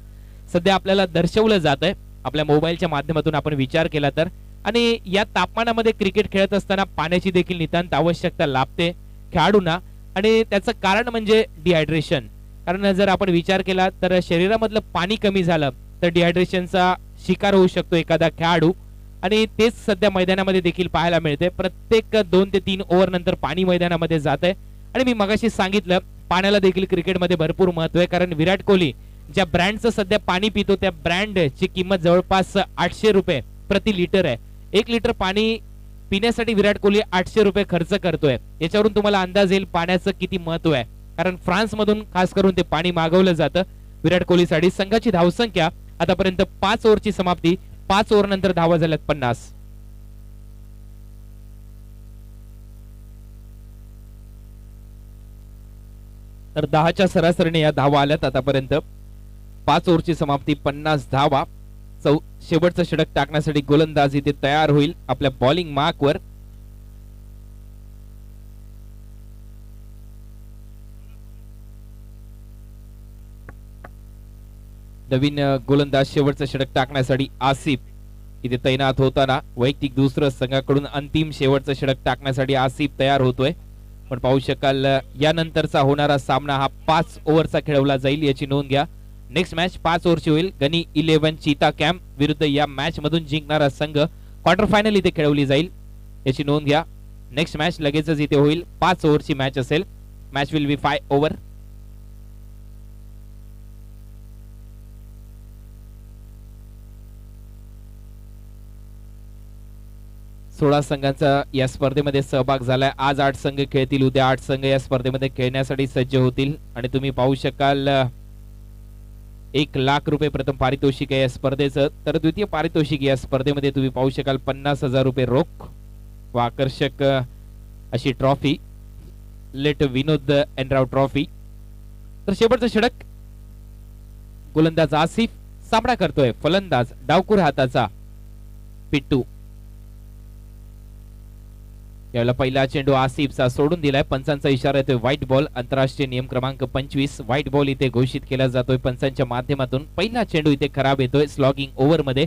सध्या आपल्याला दर्शवलं जात आहे आपल्या मोबाईलच्या माध्यमातून आपण विचार केला तर. आणि या तापमानामध्ये क्रिकेट खेळत असताना पाण्याची देखील नितांत आवश्यकता लाभते खेळाडूंना. आणि त्याचं कारण म्हणजे डिहायड्रेशन. कारण जर आपण विचार केला तर शरीरामधलं पाणी कमी झालं तर डिहायड्रेशनचा शिकार होऊ शकतो एखादा खेळाडू. आणि तेच सध्या मैदानामध्ये देखील पाहायला मिळते. प्रत्येक 2 ते 3 ओव्हर नंतर पाणी मैदानामध्ये जात आहे. आणि मी मगाशी सांगितलं पाण्याला देखील क्रिकेटमध्ये भरपूर महत्व आहे, कारण विराट कोहली ज्या ब्रँडचं सध्या पाणी पितो त्या ब्रँडची किंमत जवळपास 800 रुपये प्रति लिटर आहे. 1 लिटर पाणी पिण्यासाठी विराट कोहली 800 रुपये खर्च करतोय. याच्यावरून तुम्हाला अंदाज येईल पाण्याचं किती महत्व आहे, कारण फ्रान्स मधून खास करून ते पाणी मागवलं जातं विराट कोहलीसाठी. संघाची धावसंख्या आतापर्यंत 5 ओव्हरची समाप्ती, 5 ओव्हर नंतर धावा झाल्यात 50. तर 10च्या सरासरीने या धावा आल्यात आतापर्यंत. 5 ओव्हरची समाप्ती, 50 धावा. शेवटचं षटक टाकण्यासाठी गोलंदाज इथे तयार होईल आपल्या बॉलिंग मार्कवर. नवीन गोलंदाज शेवटचं षटक टाकण्यासाठी आसिफ इथे तैनात होताना वैयक्तिक दुसरं संघाकडून अंतिम शेवटचं षटक टाकण्यासाठी आसिफ तयार होतोय. पण पाहू शकाल यानंतरचा होणारा सामना हा 5 ओव्हरचा खेळवला जाईल, याची नोंद घ्या. नेक्स्ट मॅच 5 ओव्हरची होईल. गनी 11 चीता कॅम्प विरुद्ध या मॅच मधून जिंकणारा संघ क्वार्टर फायनल इथे खेळवली जाईल, याची नोंद घ्या. नेक्स्ट मॅच लगेचच इथे होईल. 5 ओव्हरची मॅच असेल. Match will be 5 over. सोळा संघांचा या स्पर्धेमध्ये सहभाग झालाय. आज 8 संघ खेळतील, उद्या 8 संघ या स्पर्धेमध्ये खेळण्यासाठी सज्ज होतील. आणि तुम्ही पाहू शकाल 1 लाख रुपये प्रथम पारितोषिक आहे या स्पर्धेचं. तर द्वितीय पारितोषिक या स्पर्धेमध्ये तुम्ही पाहू शकाल 50,000 रुपये रोख व आकर्षक अशी ट्रॉफी, लेट विनोद एनराव ट्रॉफी. तर शेवटचं षटक गोलंदाज आसिफ सामना करतोय फलंदाज डावखुर हाताचा पिट्टू. यावेळेला पहिला चेंडू आसिफचा सोडून दिलाय. पंचांचा इशारा येतोय व्हाईट बॉल. आंतरराष्ट्रीय नियम क्रमांक 25 व्हाईट बॉल इथे घोषित केला जातोय पंचांच्या माध्यमातून. पहिला चेंडू इथे खराब येतोय स्लॉगिंग ओव्हर मध्ये.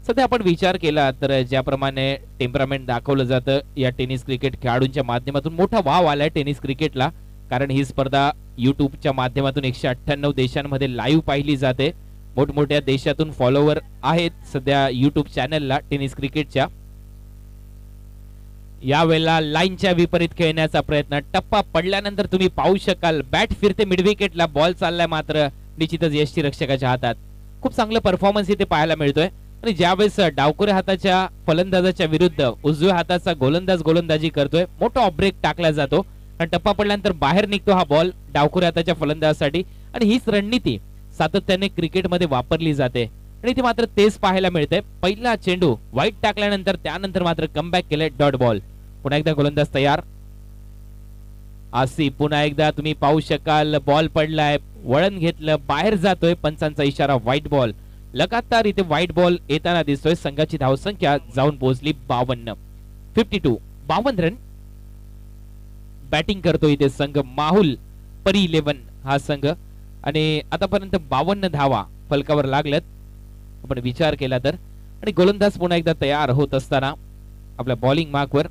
सध्या आपण विचार केला तर ज्याप्रमाणे टेम्परामेंट दाखवलं जातं या टेनिस क्रिकेट खेळाडूंच्या माध्यमातून, मोठा वाव आलाय टेनिस क्रिकेटला, कारण ही स्पर्धा युट्यूबच्या माध्यमातून 198 देशांमध्ये लाईव्ह पाहिली जाते. मोठमोठ्या देशातून फॉलोवर आहेत सध्या युट्यूब चॅनलला टेनिस क्रिकेटच्या. यावेळेला लाईनच्या विपरीत खेळण्याचा प्रयत्न. टप्पा पडल्यानंतर तुम्ही पाहू शकाल बॅट फिरते मिड विकेटला, बॉल चाललाय मात्र निश्चितच यष्टीरक्षकाच्या हातात. खूप चांगलं परफॉर्मन्स इथे पाहायला मिळतोय. आणि ज्यावेळेस डावखुऱ्या हाताच्या फलंदाजाच्या विरुद्ध उजव्या हाताचा गोलंदाज गोलंदाजी करतोय, मोठा ऑफ ब्रेक टाकला जातो आणि टप्पा पडल्यानंतर बाहेर निघतो हा बॉल डावखुऱ्या हाताच्या फलंदाजासाठी. आणि हीच रणनीती सातत्याने क्रिकेटमध्ये वापरली जाते आणि इथे मात्र तेच पाहायला मिळतंय. पहिला चेंडू वाईट टाकल्यानंतर त्यानंतर मात्र कमबॅक केलंय डॉट बॉल. पुन्हा एकदा गोलंदाज तयार. आसिफ पुन्हा एकदा तुम्ही पाहू शकाल बॉल पडलाय, वळण घेतलं, बाहेर जातोय. पंचांचा इशारा व्हाईट बॉल. लगातार इथे व्हाईट बॉल येताना दिसतोय. संघाची धावसंख्या जाऊन पोहोचली 52. 52 रन. बॅटिंग करतो इथे संघ माहुल परी 11 हा संघ आणि आतापर्यंत 52 धावा फलकावर लागल्यात आपण विचार केला तर. आणि गोलंदाज पुन्हा एकदा तयार होत असताना आपल्या बॉलिंग मार्कवर.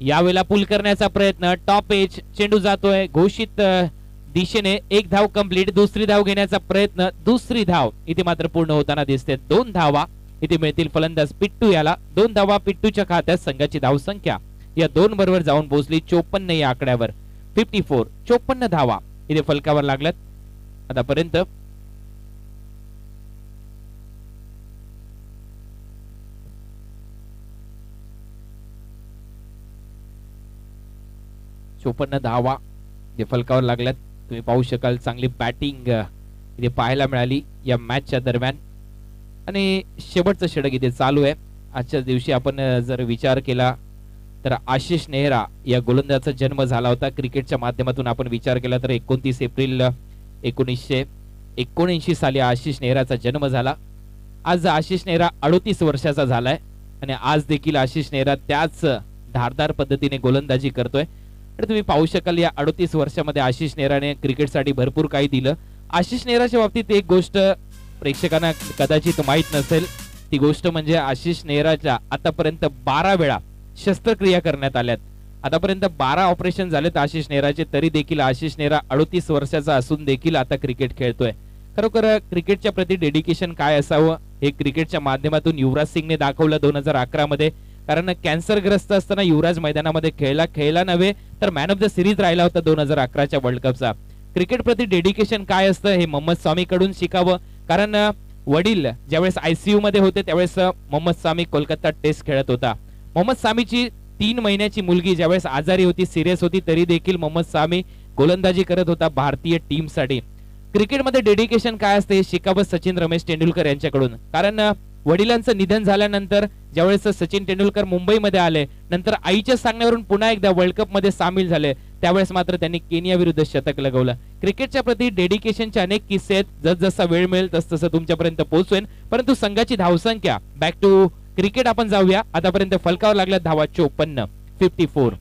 यावेळेला पुल करण्याचा प्रयत्न, टॉप एज चेंडू जातोय घोषित दिशेने. 1 धाव कंप्लीट. दुसरी धाव घेण्याचा प्रयत्न, दुसरी धाव इथे मात्र पूर्ण होताना दिसते. 2 धावा इथे मिळतील फलंदाज पिट्टू याला. 2 धावा पिट्टूच्या खात्यात. संघाची धावसंख्या या 2 बरोबर जाऊन पोहोचली 54 या आकड्यावर. 54 54 धावा इथे फलकावर लागल्यात आतापर्यंत. चोपन्न धावा जे फलकावर लागल्यात. तुम्ही पाहू शकाल चांगली बॅटिंग इथे पाहायला मिळाली या मॅचच्या दरम्यान. आणि शेवटचं षटक इथे चालू आहे. आजच्या दिवशी आपण जर विचार केला तर आशिष नेहरा या गोलंदाजाचा जन्म झाला होता क्रिकेटच्या माध्यमातून. आपण विचार केला तर 29 एप्रिल 1979 साली आशिष नेहराचा जन्म झाला. आज आशिष नेहरा 38 वर्षाचा झालाय आणि आज देखील आशिष नेहरा त्याच धारदार पद्धतीने गोलंदाजी करतोय. आणि तुम्ही पाहू शकाल या 38 वर्षामध्ये आशिष नेहराने क्रिकेटसाठी भरपूर काही दिलं. आशिष नेहराच्या बाबतीत एक गोष्ट प्रेक्षकांना कदाचित माहित नसेल, ती गोष्ट म्हणजे आशिष नेहराच्या आतापर्यंत 12 वेळा शस्त्रक्रिया करण्यात आल्यात. आतापर्यंत 12 ऑपरेशन झालेत आशिष नेहराचे. तरी देखील आशिष नेहरा 38 वर्षाचा असून देखील आता क्रिकेट खेळतोय. खरोखर क्रिकेटच्या प्रति डेडिकेशन काय असावं हे क्रिकेटच्या माध्यमातून युवराज सिंगने दाखवलं 2011 मध्ये. कारण कॅन्सरग्रस्त असताना युवराज मैदानामध्ये खेळला नव्हे तर मॅन ऑफ द सिरीज राहिला होता 2011च्या वर्ल्ड कपचा. क्रिकेट प्रति डेडिकेशन काय असतं हे मोहम्मद सामी कडून शिकावं. कारण वडील ज्यावेळेस ICU मध्ये होते त्यावेळेस मोहम्मद सामी कोलकाता टेस्ट खेळत होता. मोहम्मद सामीची 3 महिन्याची मुलगी ज्यावेळेस आजारी होती, सिरियस होती, तरी देखील मोहम्मद सामी गोलंदाजी करत होता भारतीय टीमसाठी. क्रिकेटमध्ये डेडिकेशन काय असते हे शिकावं सचिन रमेश तेंडुलकर यांच्याकडून. कारण वडिलांचं निधन झाल्यानंतर ज्यावेळेस सचिन तेंडुलकर मुंबईमध्ये आले, नंतर आईच्या सांगण्यावरून पुन्हा एकदा वर्ल्ड कप मध्ये सामील झाले, त्यावेळेस मात्र त्यांनी केनिया विरुद्ध शतक लगवलं. क्रिकेटच्या प्रति डेडिकेशनचे अनेक किस्से आहेत, जसजसा वेळ मिळेल तसतसं तुमच्यापर्यंत पोहोचवेन. परंतु संघाची धावसंख्या बॅक टू क्रिकेट आपण जाऊया. आतापर्यंत फलकावर लागल्या धावा 54, 54,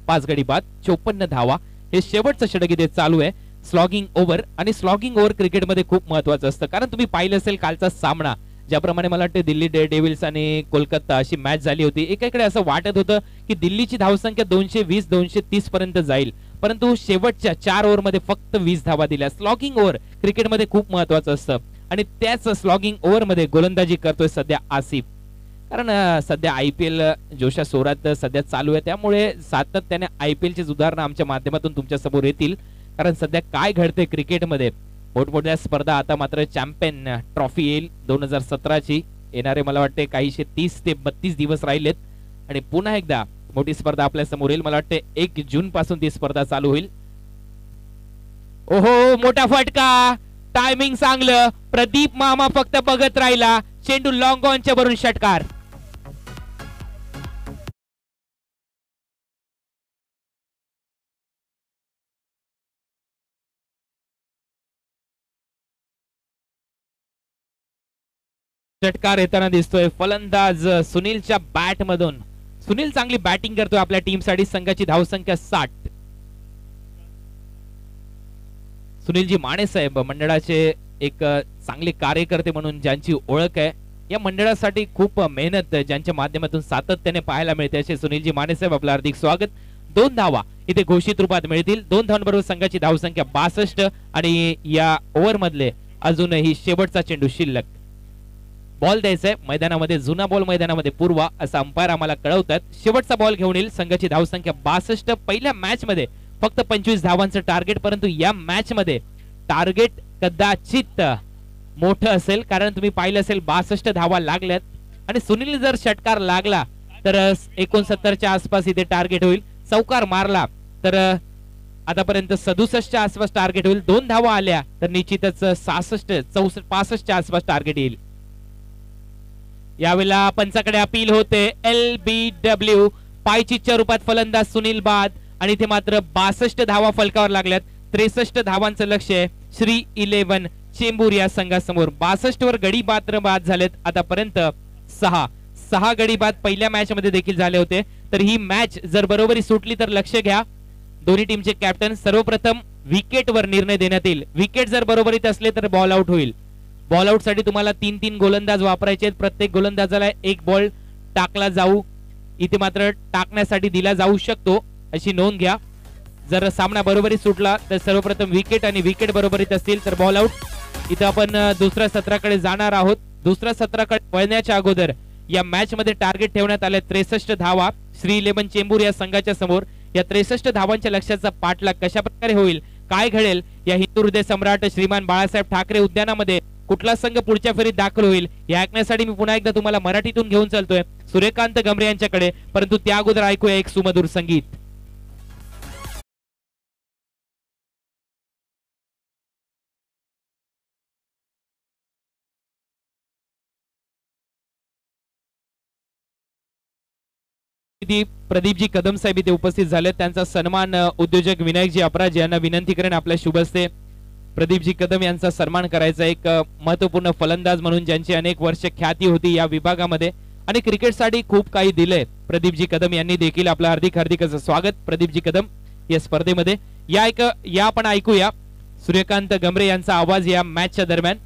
5 गडी बाद 54 धावा. हे शेवटचं षटक इथे चालू आहे. स्लॉगिंग ओव्हर आणि स्लॉगिंग ओव्हर क्रिकेटमध्ये खूप महत्वाचं असतं. कारण तुम्ही पाहिलं असेल कालचा सामना, ज्याप्रमाणे मला वाटतं दिल्ली डेअरडेव्हिल्स आणि कोलकाता अशी मॅच झाली होती. एकाकडे असं वाटत होतं की दिल्लीची धावसंख्या 220 230 पर्यंत जाईल, परंतु शेवटच्या 4 ओव्हरमध्ये फक्त 20 धावा दिल्या. स्लॉगिंग ओव्हर क्रिकेटमध्ये खूप महत्वाचं असतं आणि त्याच स्लॉगिंग ओव्हरमध्ये गोलंदाजी करतोय सध्या आसिफ. कारण सध्या IPL जोशा सोरात सध्या चालू आहे, त्यामुळे सातत्याने IPL ची उदाहरणं आमच्या माध्यमातून तुमच्या समोर येतील. कारण सध्या काय घडते क्रिकेटमध्ये, मोठमोठ्या स्पर्धा. आता मात्र चॅम्पियन ट्रॉफी येईल 2017ची, येणारे मला वाटते काहीशे 30 ते 32 दिवस राहिलेत आणि पुन्हा एकदा मोठी स्पर्धा आपल्या समोर येईल. मला वाटते 1 जून पासून ती स्पर्धा चालू होईल. ओहो, मोठा फटका, टायमिंग चांगलं, प्रदीप मामा फक्त बघत राहिला, चेंडू लॉंग ऑनच्या वरून षटकार. षटकार येताना दिसतोय फलंदाज सुनीलच्या बॅट मधून. सुनील चांगली बॅटिंग करतोय आपल्या टीमसाठी. संघाची धावसंख्या 60. सुनीलजी माने साहेब मंडळाचे एक चांगले कार्यकर्ते म्हणून ज्यांची ओळख आहे, या मंडळासाठी खूप मेहनत ज्यांच्या माध्यमातून सातत्याने पाहायला मिळते, असे सुनीलजी माने साहेब आपलं हार्दिक स्वागत. 2 धावा इथे घोषित रूपात मिळतील. 2 धावांबरोबर संघाची धावसंख्या 62 आणि या ओव्हर मधले अजूनही शेवटचा चेंडू शिल्लक. बॉल द्यायचा आहे मैदानामध्ये, जुना बॉल मैदानामध्ये पुरवा असं अंपायर आम्हाला कळवतात. शेवटचा बॉल घेऊन येईल. संघाची धावसंख्या 62. पहिल्या मॅच मध्ये फक्त 25 धावांचं टार्गेट, परंतु या मॅच मध्ये टार्गेट कदाचित मोठं असेल. कारण तुम्ही पाहिलं असेल 62 धावा लागल्यात आणि सुनील जर षटकार लागला तर 69च्या आसपास इथे टार्गेट होईल. चौकार मारला तर आतापर्यंत 67च्या आसपास टार्गेट होईल. 2 धावा आल्या तर निश्चितच 66 64 65च्या आसपास टार्गेट येईल. यावेळेला पंचाकडे अपील होते. LBW पायचीच्या रूपात फलंदाज सुनील बाद आणि इथे मात्र 62 धावा फलकावर लागल्यात. 63 धावांचं लक्ष आहे श्री 11 चेंबूर या संघासमोर. 62 वर गडी बाद झालेत आतापर्यंत 6 गडी बाद पहिल्या मॅच मध्ये देखील झाले होते. तर ही मॅच जर बरोबरी सुटली तर लक्ष घ्या दोन्ही टीमचे कॅप्टन. सर्वप्रथम विकेट वर निर्णय देण्यात येईल. विकेट जर बरोबरीत असले तर बॉल आउट होईल. बॉल आउट साठी तुम्हाला 3-3 गोलंदाज वापरायचे आहेत. प्रत्येक गोलंदाजाला 1 बॉल टाकला जाऊ, इथे मात्र टाकण्यासाठी दिला जाऊ शकतो अशी नोंद घ्या. जर सामना बरोबरीत सुटला तर सर्वप्रथम विकेट आणि विकेट बरोबरीत असतील तर बॉल आउट. इथं आपण दुसऱ्या सत्राकडे जाणार आहोत. दुसऱ्या सत्राकडे वळण्याच्या अगोदर या मॅच मध्ये टार्गेट ठेवण्यात आले 63 धावा श्री 11 चेंबूर या संघाच्या समोर. या 63 धावांच्या लक्ष्याचा पाठलाग कशा प्रकारे होईल, काय घडेल या हिंदू हृदय सम्राट श्रीमान बाळासाहेब ठाकरे उद्यानामध्ये, कुठला संघ पुढच्या फेरीत दाखल होईल हे ऐकण्यासाठी मी पुन्हा एकदा तुम्हाला मराठीतून घेऊन चालतोय सूर्यकांत गमरे यांच्याकडे. परंतु त्या अगोदर ऐकूया एक सुमधुर संगीत. प्रदीपजी कदम साहेब इथे उपस्थित झाले, त्यांचा सन्मान उद्योजक विनायकजी अपराज यांना विनंती करेन आपल्या शुभ हस्ते प्रदीपजी कदम यांचा सन्मान करायचा. एक महत्वपूर्ण फलंदाज म्हणून ज्यांची अनेक वर्ष ख्याती होती या विभागामध्ये आणि क्रिकेटसाठी खूप काही दिलंय प्रदीपजी कदम यांनी देखील. आपलं हार्दिक असं स्वागत प्रदीपजी कदम या स्पर्धेमध्ये. या आपण ऐकूया सूर्यकांत गमरे यांचा आवाज या मॅचच्या दरम्यान.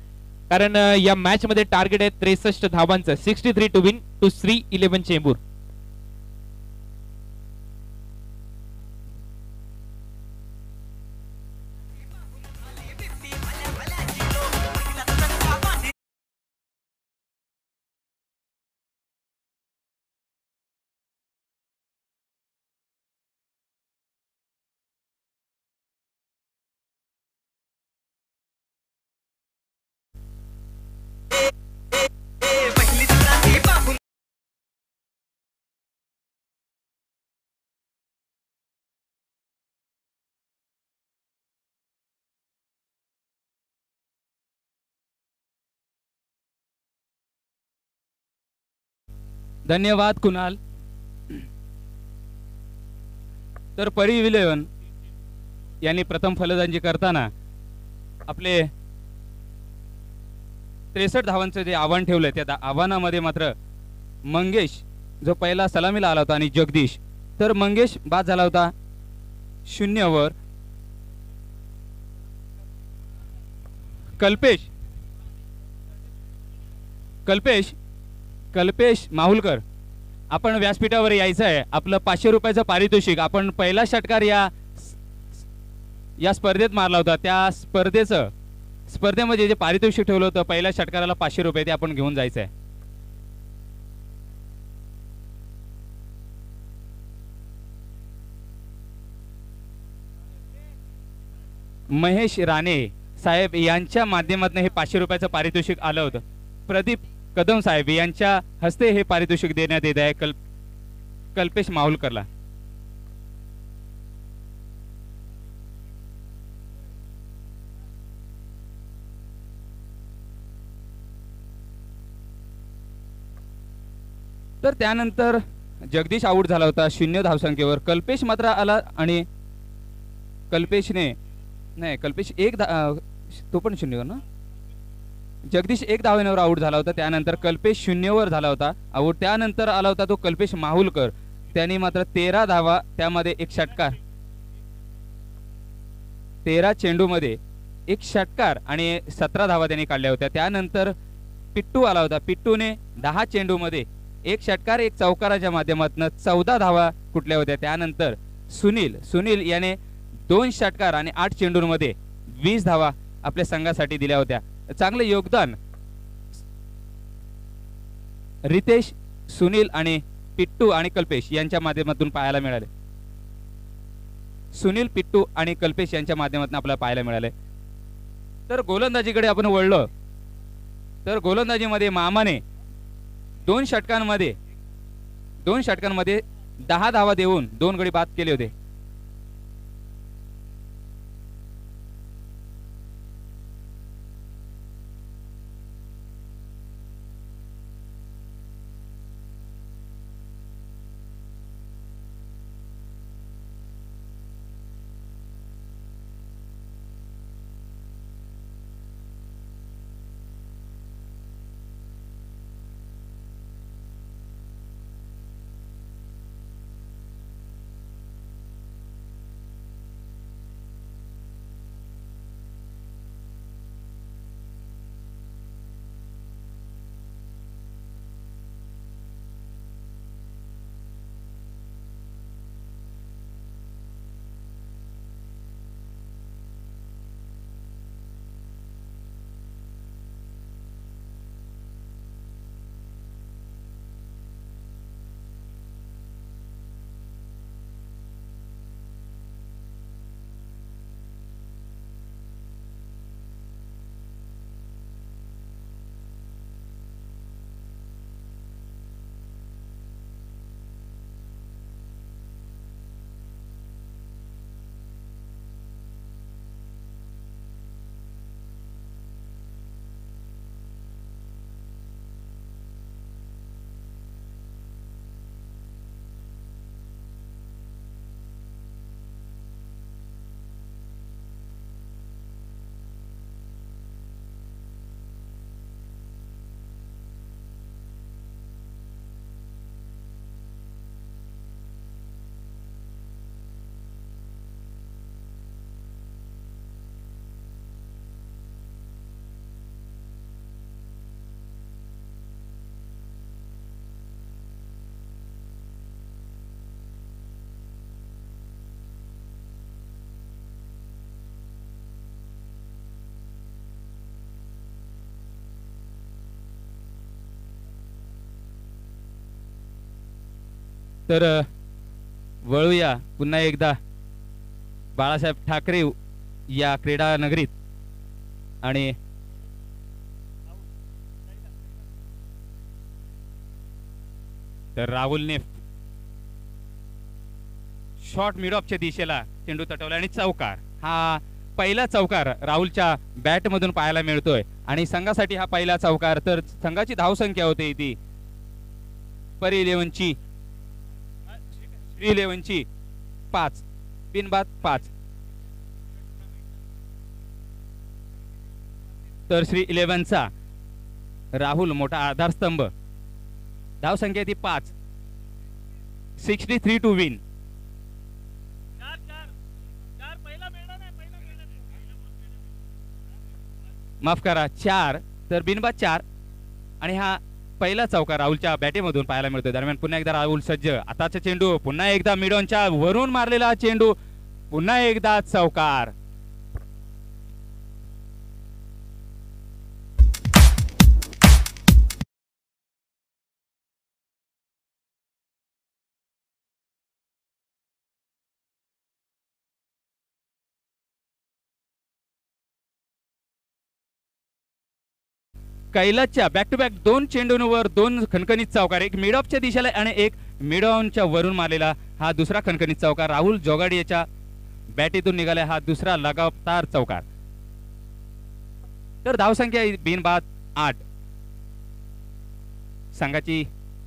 कारण या मॅच मध्ये टार्गेट आहे 63 धावांचं, 63 to win to Shri 11 Chembur. धन्यवाद कुणाल. तर परिविलेवन यांनी प्रथम फलंदाजी करताना आपले 63 धावांचं जे आव्हान ठेवलंय त्या आव्हानामध्ये मात्र मंगेश जो पहिला सलामीला आला होता आणि जगदीश, तर मंगेश बाद झाला होता 0 वर. कल्पेश माहुलकर, आपण व्यासपीठावर यायचं आहे. आपलं 500 रुपयाचं पारितोषिक आपण पहिला षटकार या स्पर्धेत मारला होता. त्या स्पर्धेमध्ये जे पारितोषिक ठेवलं होतं पहिल्या षटकाराला 500 रुपये, ते आपण घेऊन जायचं आहे. महेश राणे साहेब यांच्या माध्यमातून हे 500 रुपयाचं पारितोषिक आलं होतं. प्रदीप कदम साहेब यांच्या हस्ते हे पारितोषिक देण्यात येत आहे कल्पेश माहुलकरला. तर त्यानंतर जगदीश आऊट झाला होता 0 धावसंख्येवर. कल्पेश मात्र आला आणि कल्पेश तो पण 0 वर ना. जगदीश 1 धावेवर आऊट झाला होता. त्यानंतर कल्पेश 0 वर झाला होता आऊट. त्यानंतर आला होता तो कल्पेश माहुलकर, त्यांनी मात्र 13 धावा, त्यामध्ये एक षटकार, 13 चेंडूमध्ये एक षटकार आणि 17 धावा त्यांनी काढल्या होत्या. त्यानंतर पिट्टू आला होता. पिट्टूने 10 चेंडूमध्ये एक षटकार एक चौकाराच्या माध्यमातून 14 धावा कुठल्या होत्या. त्यानंतर सुनील याने 2 षटकार आणि 8 चेंडूंमध्ये 20 धावा आपल्या संघासाठी दिल्या होत्या. चांगले योगदान रितेश, सुनील आणि पिट्टू आणि कल्पेश यांच्या माध्यमातून पाहायला मिळाले. सुनील, पिट्टू आणि कल्पेश यांच्या माध्यमातून आपल्याला पाहायला मिळाले. तर गोलंदाजीकडे आपण वळलो तर गोलंदाजीमध्ये मामाने 2 षटकांमध्ये 10 धावा देऊन 2 गडी बाद केले होते. तर वळूया पुन्हा एकदा बाळासाहेब ठाकरे या क्रीडा नगरीत आणि तर राहुलने शॉर्ट मिड ऑफच्या दिशेला चेंडू तटवला आणि चौकार. हा पहिला चौकार राहुलच्या बॅट मधून पाहायला मिळतोय आणि संघासाठी हा पहिला चौकार. तर संघाची धावसंख्या होती ती परी इलेव्हनची श्री इलेव्हनची 5 बिनबाद 5. तर श्री इलेव्हनचा राहुल मोठा आधारस्तंभ. धावसंख्या ती 5. 63 टू विन. माफ करा 4 तर बिनबाद 4. आणि हा पहिला चौकार राहुलच्या बॅटेमधून पाहायला मिळतो. दरम्यान पुन्हा एकदा राहुल सज्ज. आताचा चेंडू पुन्हा एकदा मिडॉनच्या वरून मारलेला चेंडू पुन्हा एकदा चौकार. कैलासच्या बॅक टू बॅक 2 चेंडूंवर 2 खणखणीत चौकार. एक मिड ऑफच्या दिशेला आणि एक मिड ऑनच्या वरून मारलेला हा दुसरा खणखणीत चौकार. राहुल जोगाडियाच्या बॅटीतून निघाला हा दुसरा लगातार चौकार. तर धावसंख्या बिनबाद 8. संघाची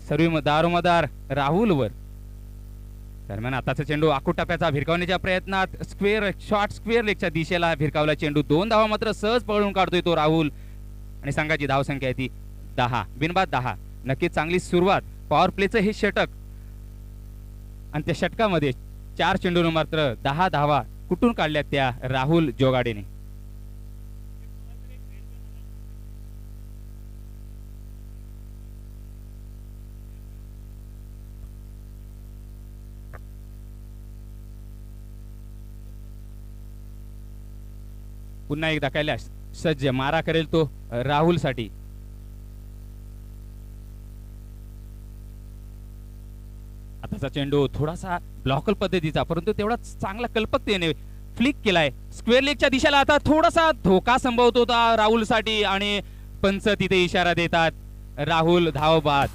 सर्व दारोमदार राहुलवर. दरम्यान आताचा चेंडू आकुटप्प्याचा भिरकावण्याच्या प्रयत्नात स्क्वेअर शॉर्ट स्क्वेअर लेगच्या दिशेला भिरकावला चेंडू. 2 धावा मात्र सहज पळून काढतोय तो राहुल. आणि संघाची धावसंख्या आहे ती 10 बिनबाद 10. नक्कीच चांगली सुरुवात. पॉवर प्लेचं हे षटक आणि त्या षटकामध्ये 4 चेंडून मात्र 10 धावा कुठून काढल्यात त्या राहुल जोगाडेने. पुन्हा एकदा कैलास सज्ज. मारा करेल तो राहुल साठी. आताचा चेंडू थोडासा ब्लॉकल पद्धतीचा परंतु तेवढा चांगला कल्पकतेने फ्लिक केलाय स्क्वेअर लेगच्या दिशेला. आता थोडासा धोका संभवत होता राहुल साठी आणि पंच तिथे इशारा देतात राहुल धाव बाद.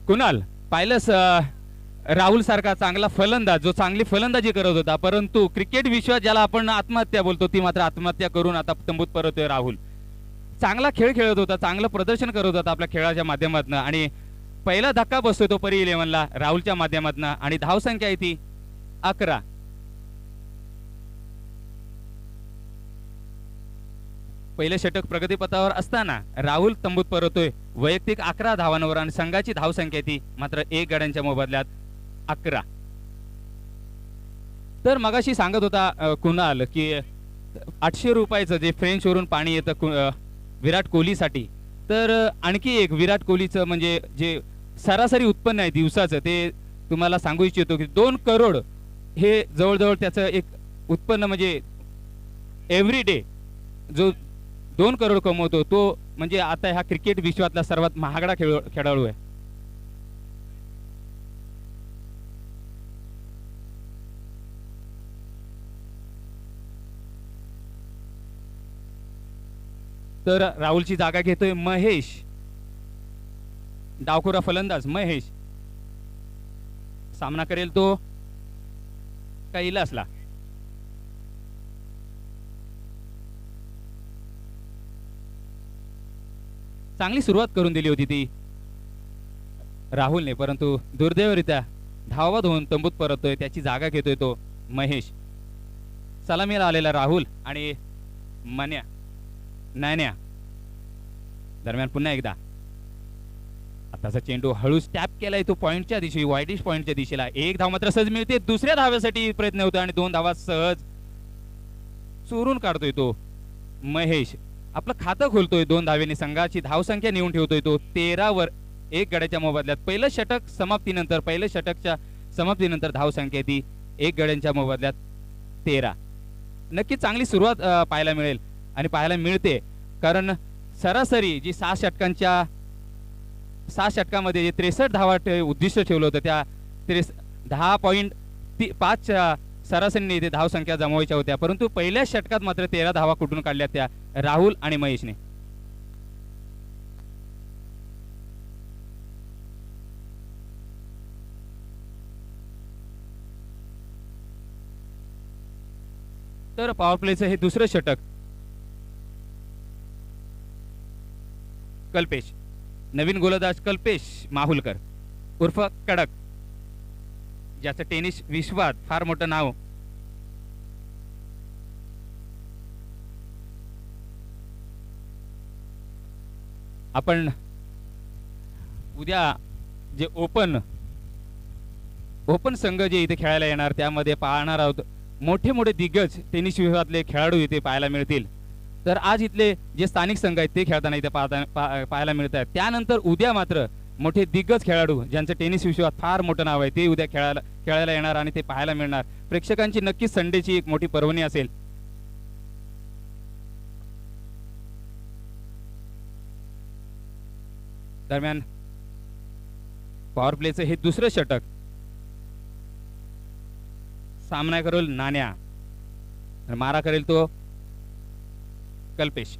कुणाल पाहिलंस राहुल सारखा चांगला फलंदाज जो चांगली फलंदाजी करत होता परंतु क्रिकेट विश्वात ज्याला आपण आत्महत्या बोलतो ती मात्र आत्महत्या करून आता तंबूत परततोय राहुल. चांगला खेळ खेळत होता, चांगलं प्रदर्शन करत होता आपल्या खेळाच्या माध्यमातून आणि पहिला धक्का बसतोय तो परी इलेव्हनला राहुलच्या माध्यमातून. आणि धावसंख्या आहे ती 11. पहिले षटक प्रगतीपथावर असताना राहुल तंबूत परतोय वैयक्तिक 11 धावांवर आणि संघाची धावसंख्या ती मात्र 1 गड्यांच्या मोबदल्यात 11. तर मगाशी सांगत होता कुणाल की 800 रुपयाचं जे फ्रेंच वरून पाणी येतं विराट कोहलीसाठी. तर आणखी एक विराट कोहलीचं म्हणजे जे सरासरी उत्पन्न आहे दिवसाचं ते तुम्हाला सांगू इच्छितो की 2 करोड हे जवळजवळ त्याचं एक उत्पन्न म्हणजे एव्हरी डे जो 2 करोड कमवतो तो म्हणजे आता ह्या क्रिकेट विश्वातला सर्वात महागडा खेळाडू आहे. तर राहुलची जागा घेतोय महेश. डावखुरा फलंदाज महेश. सामना करेल तो कैलासला. चांगली सुरुवात करून दिली होती ती राहुलने परंतु दुर्दैवरित्या धावत होऊन तंबूत परततोय. त्याची जागा घेतोय तो महेश. सलामीला आलेला राहुल आणि मन्या नान्या. दरम्यान पुन्हा एकदा आताचा चेंडू हळूच टॅप केलाय तो पॉइंटच्या दिशेने वाईडिश पॉइंटच्या दिशेला. 1 धाव मात्र सहज मिळते. दुसऱ्या धाव्यासाठी प्रयत्न होतो आणि 2 धावा सहज चोरून काढतोय तो महेश. आपलं खातं खोलतोय 2 धावेने. संघाची धावसंख्या नेऊन ठेवतोय तो 13 वर 1 गड्याच्या मोबदल्यात. पहिलं षटक समाप्तीनंतर धावसंख्या ती 1 गड्यांच्या मोबदल्यात 13. नक्की चांगली सुरुवात पाहायला मिळेल आणि पाहायला मिळते कारण सरासरी जी 6 षटकांमध्ये जे 63 धावा उद्दिष्ट ठेवलं होतं त्या 10.5 सरासरीने इथे धावसंख्या जमवायच्या होत्या, परंतु पहिल्या षटकात मात्र 13 धावा कुठून काढल्या त्या राहुल आणि महेशने. तर पॉवर प्लेचं हे दुसरं षटक. कल्पेश, नवीन गोलंदाज कल्पेश माहुलकर उर्फ कडक, ज्याचं टेनिस विश्वात फार मोठं नाव. आपण उद्या जे ओपन संघ जे इथे खेळायला येणार त्यामध्ये पाहणार आहोत. मोठे मोठे दिग्गज टेनिस विश्वातले खेळाडू इथे पाहायला मिळतील. तर आज इथले जे स्थानिक संघ आहेत ते खेळताना इथे पाहायला मिळत आहेत. त्यानंतर उद्या मात्र मोठे दिग्गज खेळाडू ज्यांचं टेनिस विश्वात फार मोठं नाव आहे ते उद्या खेळायला येणार आणि ते पाहायला मिळणार. प्रेक्षकांची नक्कीच संडेची एक मोठी पर्वणी असेल. दरम्यान पॉवर प्लेचं हे दुसरं षटक. सामना करेल नाण्या, मारा करेल तो कल्पेश.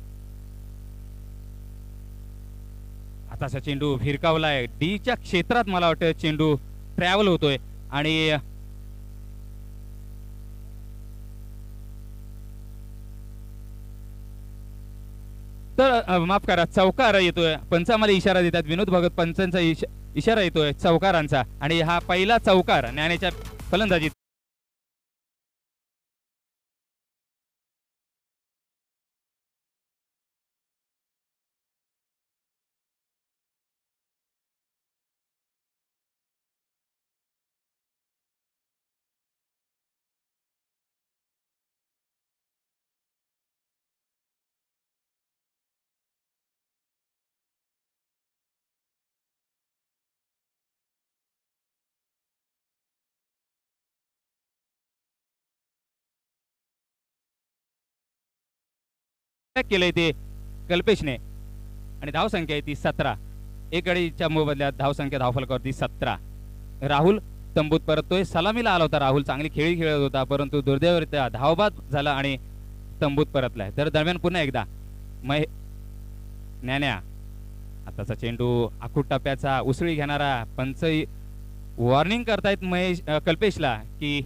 आताचा चेंडू भिरकावलाय डीच्या क्षेत्रात. मला वाटतं चेंडू ट्रॅव्हल होतोय आणि तर माफ करा, चौकार येतोय. पंच आम्हाला इशारा देतात, विनोद भगत पंचांचा इशारा येतोय चौकारांचा, आणि हा पहिला चौकार नाण्याच्या फलंदाजीत. केलंय ते कल्पेशने आणि धावसंख्या आहे ती 17. एक गडीच्या मोबदल्यात धावसंख्या धावफलकावरती 17. राहुल तंबूत परततोय. सलामीला आला होता राहुल, चांगली खेळी खेळत होता, परंतु दुर्दैवरित्या धावबाद झाला आणि तंबूत परतलाय. तर दरम्यान पुन्हा एकदा ज्ञान्या. आताचा चेंडू आखूट टप्प्याचा, उसळी घेणारा पंच वॉर्निंग करतायत कल्पेशला की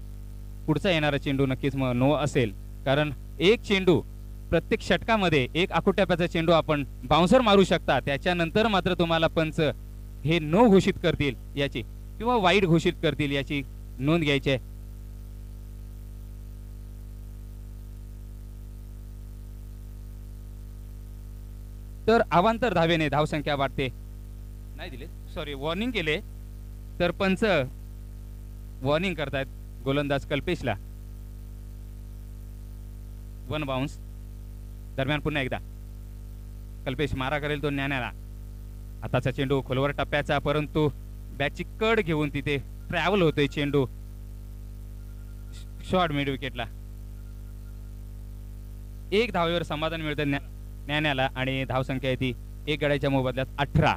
पुढचा येणारा चेंडू नक्कीच नो असेल, कारण एक चेंडू प्रत्येक षटकामध्ये एक आखूट टप्प्याचा चेंडू आपण बाउन्सर मारू शकता, त्याच्यानंतर मात्र तुम्हाला पंच हे नो घोषित करतील याची किंवा वाईड घोषित करतील याची नोंद घ्यायची आहे. तर अवांतर धावेने धावसंख्या वाढते. नाही दिले, सॉरी, वॉर्निंग केले. तर पंच वॉर्निंग करतायत गोलंदाज कल्पेशला. 1 बाउन्स. दरम्यान पुन्हा एकदा कल्पेश मारा करेल तो ज्ञानाला. आताचा चेंडू खोलवर टप्प्याचा, परंतु बॅटची कड घेऊन तिथे ट्रॅव्हल होतोय चेंडू शॉर्ट मिड विकेटला. एक धावेवर समाधान मिळतं ज्ञानाला आणि धावसंख्या आहे ती एक गड्याच्या मोबदल्यात 18.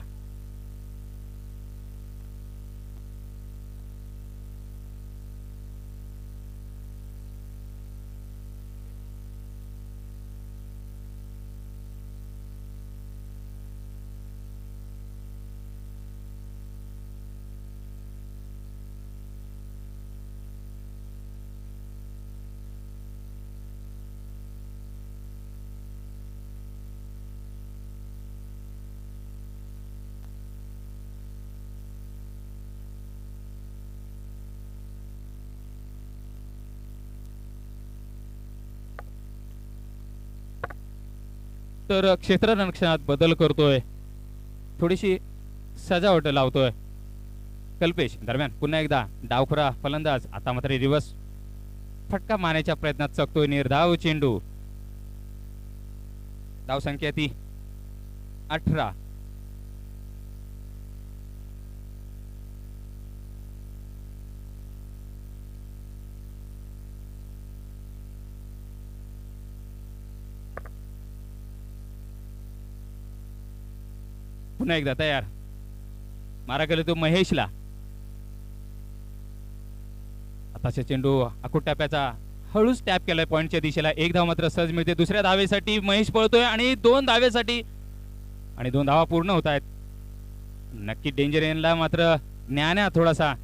तर क्षेत्ररक्षणात बदल करतोय, थोडीशी सजावट लावतोय कल्पेश. दरम्यान पुन्हा एकदा डावखुरा फलंदाज आता मात्र रिवर्स फटका मारण्याच्या प्रयत्नात चकतोय निर्धाव चेंडू. धावसंख्या ती 18. पुन्हा एकदा तयार. मारा केला तो महेशला. आताचा चेंडू आकुट टॅप्याचा हळूच टॅप केलाय पॉइंटच्या दिशेला. एक धाव मात्र सहज मिळते. दुसऱ्या धावेसाठी महेश पळतोय आणि 2 धावेसाठी आणि 2 धावा पूर्ण होत आहेत. नक्की डेंजर एनला मात्र ज्ञान्या थोडासा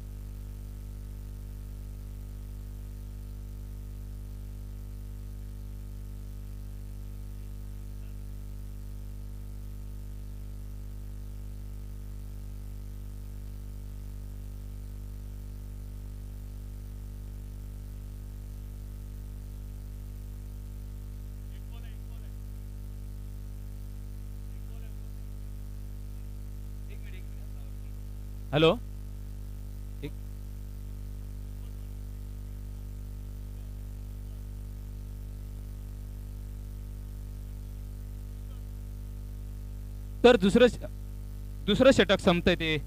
हॅलो तर दुसरं षटक संपतंय ते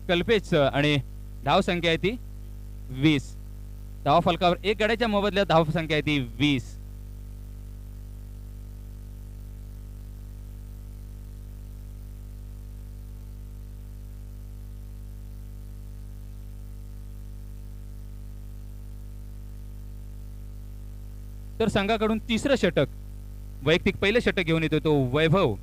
कल्पेशचं आणि धाव संख्या आहे ती 20. धाव फलकावर 1 गड्याच्या मोबदल्यात धाव संख्या आहे ती 20. तर संघाकडून तिसरं षटक वैयक्तिक पहिलं षटक घेऊन येतो तो वैभव.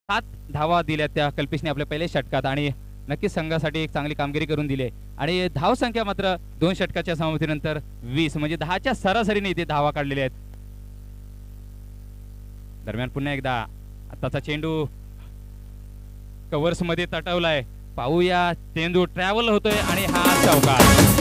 सात धावा दिल्या त्या कल्पेशने आपल्या पहिल्या षटकात आणि नक्कीच संघासाठी एक चांगली कामगिरी करून दिली. आणि धाव संख्या मात्र 2 षटकाच्या समाप्तीनंतर 20 म्हणजे 10च्या सरासरीने इथे धावा काढलेल्या आहेत. दरम्यान पुन्हा एकदा आताचा चेंडू कव्हर्स मध्ये तटवलाय. पाहूया चेंडू ट्रॅव्हल होतोय आणि हा चौकार.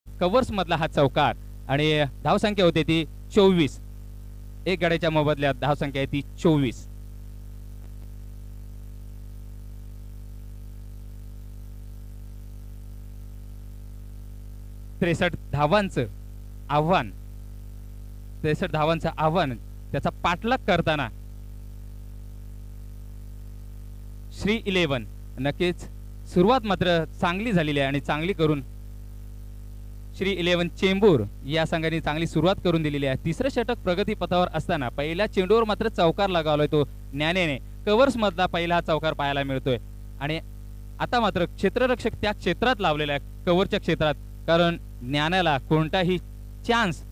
कव्हर्स मधला हा चौकार आणि धाव संख्या होते ती 24. 1 गड्याच्या मोबदल्यात धाव संख्या आहे ती 24. धावांचं आव्हान 63 धावांचं आव्हान त्याचा पाठलाग करताना श्री 11 नक्कीच सुरुवात मात्र चांगली झालेली आहे आणि चांगली करून श्री 11 चेंबूर या संघाने चांगली सुरुवात करून दिलेली आहे. तिसरं षटक प्रगती पथावर असताना पहिल्या चेंडूवर मात्र चौकार लगावलाय तो ज्ञानेने. कव्हर्स मधला पहिला चौकार पाहायला मिळतोय आणि आता मात्र क्षेत्ररक्षक त्या क्षेत्रात लावलेला आहे कव्हरच्या क्षेत्रात, कारण ज्ञानाला कोणताही चान्स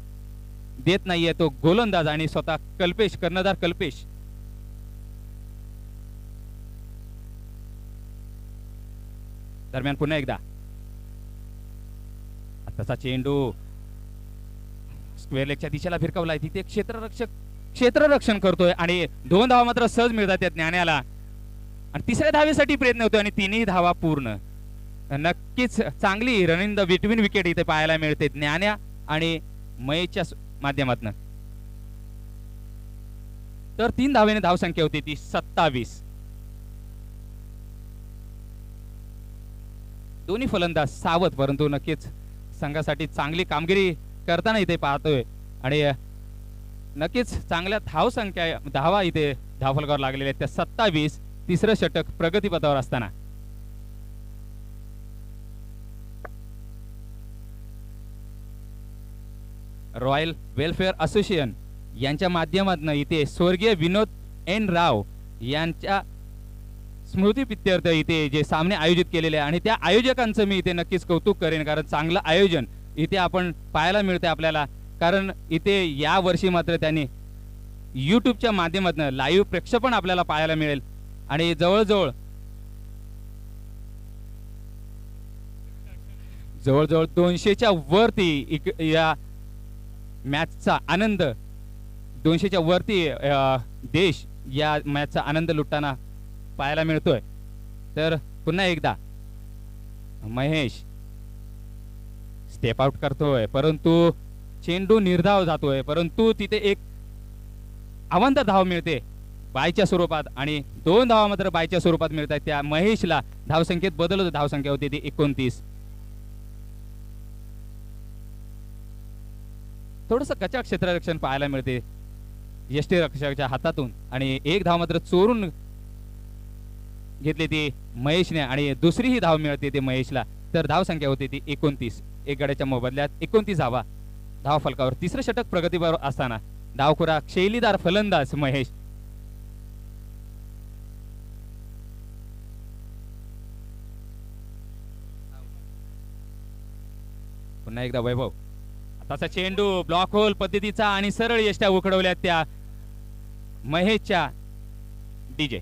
देत नाहीये तो गोलंदाज आणि स्वतः कल्पेश कर्णधार कल्पेश. दरम्यान पुन्हा एकदा तसा चेंडू स्क्वेअर लेगच्या दिशेला फिरकवलाय. तिथे क्षेत्ररक्षण करतोय आणि 2 धावा मात्र सहज मिळतात त्या ज्ञानाला आणि तिसऱ्या धावेसाठी प्रयत्न होतोय आणि 3ही धावा पूर्ण. नक्कीच चांगली run in the between wicket इथे पाहायला मिळते ज्ञान्या आणि मयेशच्या माध्यमातून. तर 3 धावेने धावसंख्या होती ती 27. दोन्ही फलंदाज सावध, परंतु नक्कीच संघासाठी चांगली कामगिरी करताना इथे पाहतोय आणि नक्कीच चांगल्या धावसंख्या धावा इथे धावफलकावर लागलेल्या आहेत त्या 27. तिसरं षटक प्रगतीपथावर असताना रॉयल वेलफेअर असोसिएशन यांच्या माध्यमातून इथे स्वर्गीय विनोद एन राव यांच्या स्मृतीप्रित्यर्थ इथे जे सामने आयोजित केलेले आहे आणि त्या आयोजकांचं मी इथे नक्कीच कौतुक करेन, कारण चांगलं आयोजन इथे आपण पाहायला मिळते आपल्याला. कारण इथे या वर्षी मात्र त्यांनी यूट्यूबच्या माध्यमातून लाईव्ह प्रक्षेपण आपल्याला पाहायला मिळेल आणि जवळजवळ 200च्या वरती या मॅचचा आनंद, 200च्या वरती देश या मॅचचा आनंद लुटताना पाहायला मिळतोय. तर पुन्हा एकदा महेश स्टेप आउट करतोय, परंतु चेंडू निर्धाव जातोय, परंतु तिथे एक अवांतर धाव मिळते बायच्या स्वरूपात आणि 2 धावा मात्र बायच्या स्वरूपात मिळतात. त्या महेशला धावसंख्येत बदल होतो, धावसंख्या होती ती 29. थोडस कच्चा क्षेत्ररक्षण पाहायला मिळते यष्टीरक्षकाच्या हातातून आणि एक धाव मात्र चोरून घेतली ती महेशने आणि दुसरी ही धाव मिळते ती महेशला. तर धावसंख्या होती ती 29. एक गड्याच्या मोबदल्यात 29 धावा धाव फलकावर. तिसरं षटक प्रगतीवर असताना धावखुरा शैलीदार फलंदाज महेश. पुन्हा एकदा वैभव. आताचा चेंडू ब्लॉक होल पद्धतीचा आणि सरळ यष्ट्या उखडवल्यात त्या महेशच्या डीजे.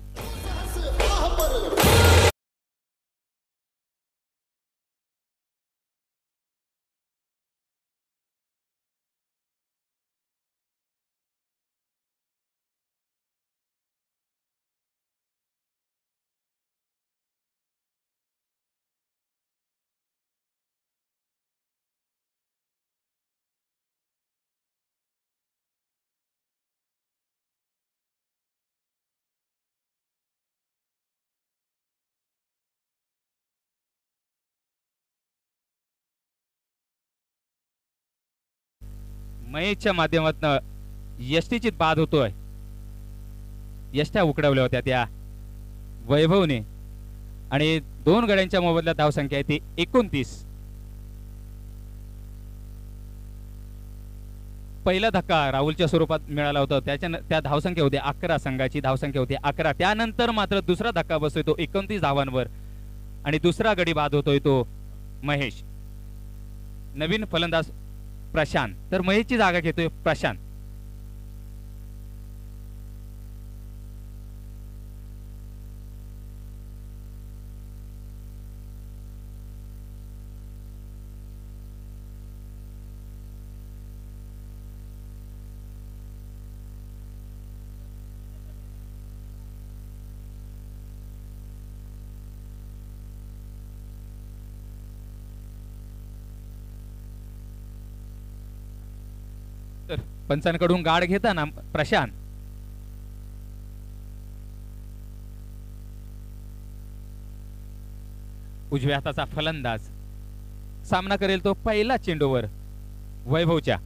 महेशच्या माध्यमातून यष्टीची बाद होतोय. यष्ट्या उकडवल्या होत्या त्या वैभवने आणि 2 गड्यांच्या मोबदल्यात धावसंख्या आहे ती 29. पहिला धक्का राहुलच्या स्वरूपात मिळाला होता, त्या धावसंख्या होती 11. संघाची धावसंख्या होती 11. त्यानंतर मात्र दुसरा धक्का बसतोय तो 29 धावांवर आणि दुसरा गडी बाद होतोय तो महेश. नवीन फलंदाज प्रशांत, तर महेशची जागा घेतोय प्रशांत. तर पंचांकडून गाड घेताना प्रशांत उजव्या हाताचा फलंदाज सामना करेल तो पहिला चेंडूवर वैभवच्या.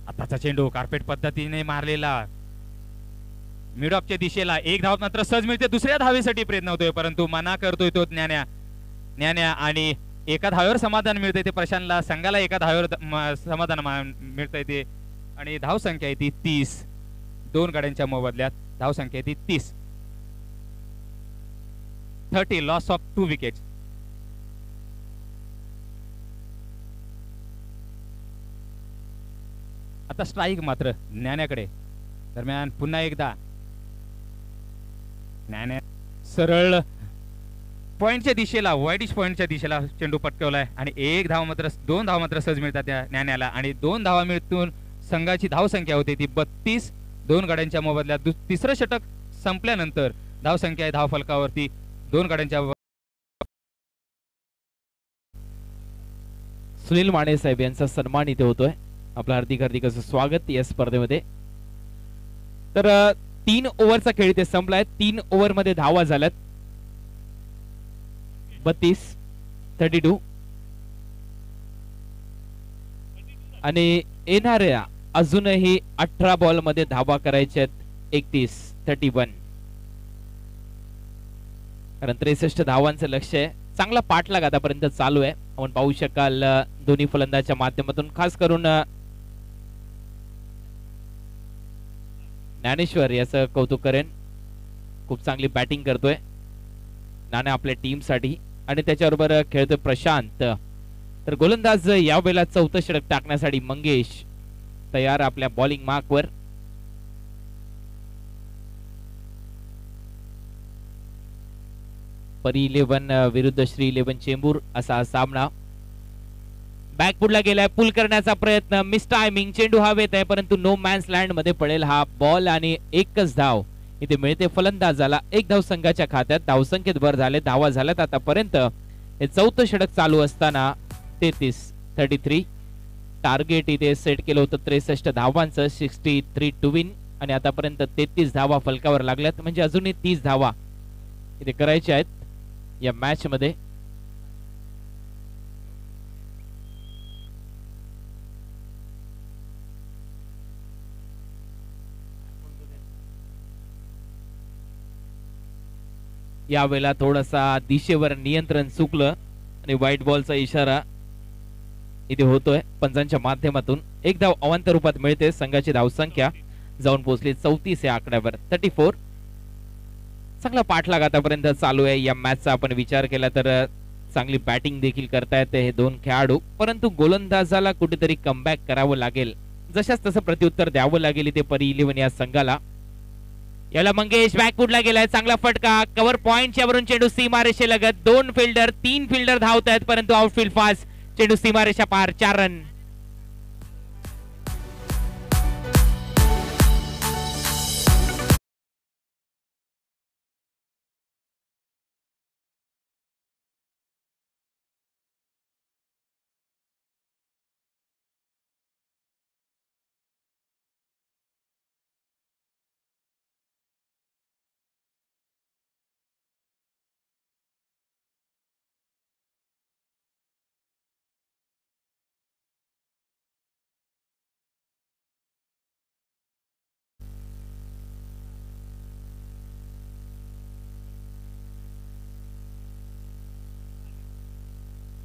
आताचा चेंडू कार्पेट पद्धतीने मारलेला मिड ऑफच्या दिशेला. एक धाव मात्र सहज मिळते. दुसऱ्या धावेसाठी प्रयत्न होतोय, परंतु मना करतोय तो ज्ञान्या आणि एका धावेवर समाधान मिळते ते प्रशांतला. संघाला एका धावेवर समाधान मिळतंय ते आणि धावसंख्या आहे ती 30. 2 गाड्यांच्या मोबदल्यात धावसंख्या आहे ती 30. 30 लॉस ऑफ 2 विकेट्स. आता स्ट्राईक मात्र ज्ञान्याकडे. दरम्यान पुन्हा एकदा ज्ञान्या सरळ पॉइंटच्या दिशेला, वाईडिश पॉइंटच्या दिशेला चेंडू पटकवलाय आणि 2 धाव मात्र सहज मिळतात त्या ज्ञान्याला आणि 2 धावा मिळून संघाची धावसंख्या होती ती 32. 2 गाड्यांच्या मोबदल्यात तिसरं षटक संपल्यानंतर धावसंख्या आहे धावफलकावरती 2 गाड्यांच्या. सुनील माने साहेब यांचा सन्मान इथे होतोय आपलं हार्दिक हार्दिक असं स्वागत या स्पर्धेमध्ये. तर 3 ओव्हरचा खेळ इथे संपलाय. 3 ओव्हर मध्ये धावा झाल्यात 32 आणि येणाऱ्या अजूनही 18 बॉल मध्ये धावा करायच्या आहेत 31. कारण 63 धावांचं लक्ष आहे. चांगला पाठलाग आतापर्यंत चालू आहे. आपण पाहू शकाल दोन्ही फलंदाच्या माध्यमातून, खास करून ज्ञानेश्वर याचं कौतुक करेन. खूप चांगली बॅटिंग करतोय नाणे आपल्या टीम साठी आणि त्याच्याबरोबर खेळतोय प्रशांत. तर गोलंदाज यावेळेला चौथं षटक टाकण्यासाठी मंगेश तयार आपल्या बॉलिंग मार्कवर. परी 11 विरुद्ध श्री 11 चेंबूर असा हा सामना. बॅकफुटला गेलाय, पुल करण्याचा प्रयत्न, मिस टायमिंग, चेंडू हवेत आहे परंतु नो मॅन्स लँड मध्ये पडेल हा बॉल आणि एकच धाव इथे मिळते फलंदाजाला. एक धाव संघाच्या खात्यात. धावसंख्येत भर झाले, धावा झाल्यात आतापर्यंत. हे चौथं षटक चालू असताना 33 टार्गेट इथे सेट केलं होतं 63 धावांचं, 63 टू विन आणि आतापर्यंत 33 धावा फलकावर लागल्यात. म्हणजे अजूनही 30 धावा इथे करायच्या आहेत या मॅच मध्ये. यावेळेला थोडासा दिशेवर नियंत्रण चुकलं आणि व्हाईट बॉलचा इशारा इथे होतोय पंचांच्या माध्यमातून. एक धाव अवांतर रूपात मिळते. संघाची धावसंख्या जाऊन पोहोचली 34 या आकड्यावर, 34. चांगला पाठलाग आतापर्यंत चालू आहे या मॅचचा. आपण विचार केला तर चांगली बॅटिंग देखील करतायत हे दोन खेळाडू, परंतु गोलंदाजाला कुठेतरी कमबॅक करावं लागेल. जशाच तसं प्रत्युत्तर द्यावं लागेल इथे परी 11 या संघाला. याला मंगेश बॅकफुटला गेलाय, चांगला फटका, कव्हर पॉइंटच्या वरून चेंडू सीमारेषे लगत. 2 फिल्डर 3 फिल्डर धावत आहेत परंतु आउटफील्ड फास्ट, चेंडू सीमारेषा पार, 4 रन.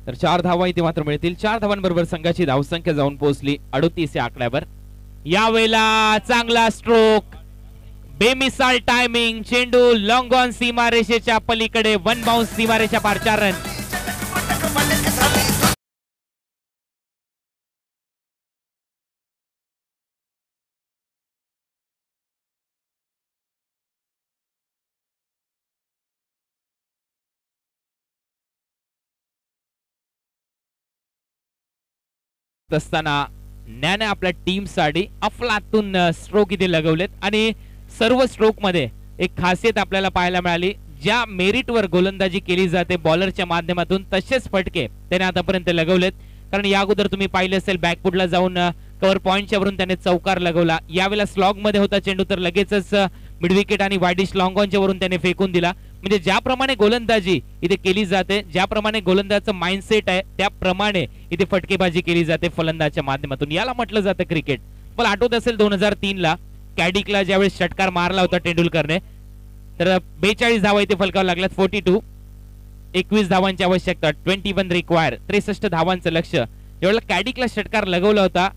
तर 4 धावा इथे मात्र मिळतील. 4 धावांबरोबर संघाची धावसंख्या जाऊन पोहोचली 38 या आकड्यावर. यावेळेला चांगला स्ट्रोक, बेमिसाल टायमिंग, चेंडू लॉंग ऑन सीमारेषेच्या पलीकडे, 1 बाउन्स सीमारेषा पार, 4 रन. असताना ज्ञाने आपल्या टीम साठी अफलातून स्ट्रोक इथे लगवलेत आणि सर्व स्ट्रोक मध्ये एक खासियत आपल्याला पाहायला मिळाली. ज्या मेरिटवर गोलंदाजी केली जाते बॉलरच्या माध्यमातून तसेच फटके त्याने आतापर्यंत लगवलेत. कारण या अगोदर तुम्ही पाहिले असेल बॅकफुटला जाऊन कव्हर पॉइंटच्या वरून त्याने चौकार लगवला. यावेळेला स्लॉग मध्ये होता चेंडू तर लगेचच मिड विकेट आणि वाईडिश लॉंग ऑनच्या वरून त्याने फेकून दिला. म्हणजे ज्याप्रमाणे गोलंदाजी इथे केली जाते, ज्याप्रमाणे गोलंदाजाचं माइंडसेट आहे त्याप्रमाणे इथे फटकेबाजी केली जाते फलंदाजाच्या माध्यमातून. याला म्हटलं जातं क्रिकेट. मला आठवत असेल 2003 ला कॅडिकला ज्यावेळेस षटकार मारला होता तेंडुलकरने, तर 42 धावा इथे फलकावर लागल्यात. 42, 21 धावांची आवश्यकता, 21 रिक्वायर, 63 धावांचं लक्ष. ज्यावेळेला कॅडिकला षटकार लगवला होता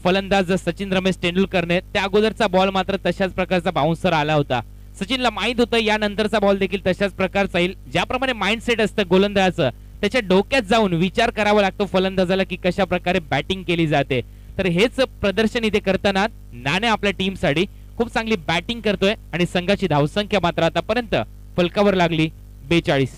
फलंदाज सचिन रमेश तेंडुलकरने, त्या अगोदरचा बॉल मात्र तशाच प्रकारचा बाउन्सर आला होता. सचिनला माहित होतं यानंतरचा बॉल देखील तशाच प्रकारचा येईल. ज्याप्रमाणे माइंडसेट असतं गोलंदाजाचं त्याच्या डोक्यात जाऊन विचार करावा लागतो फलंदाजाला की कशा प्रकारे बॅटिंग केली जाते. तर हेच प्रदर्शन इथे करताना नाणे आपल्या टीम साठी खूप चांगली बॅटिंग करतोय आणि संघाची धावसंख्या मात्र आतापर्यंत फलकावर लागली 42.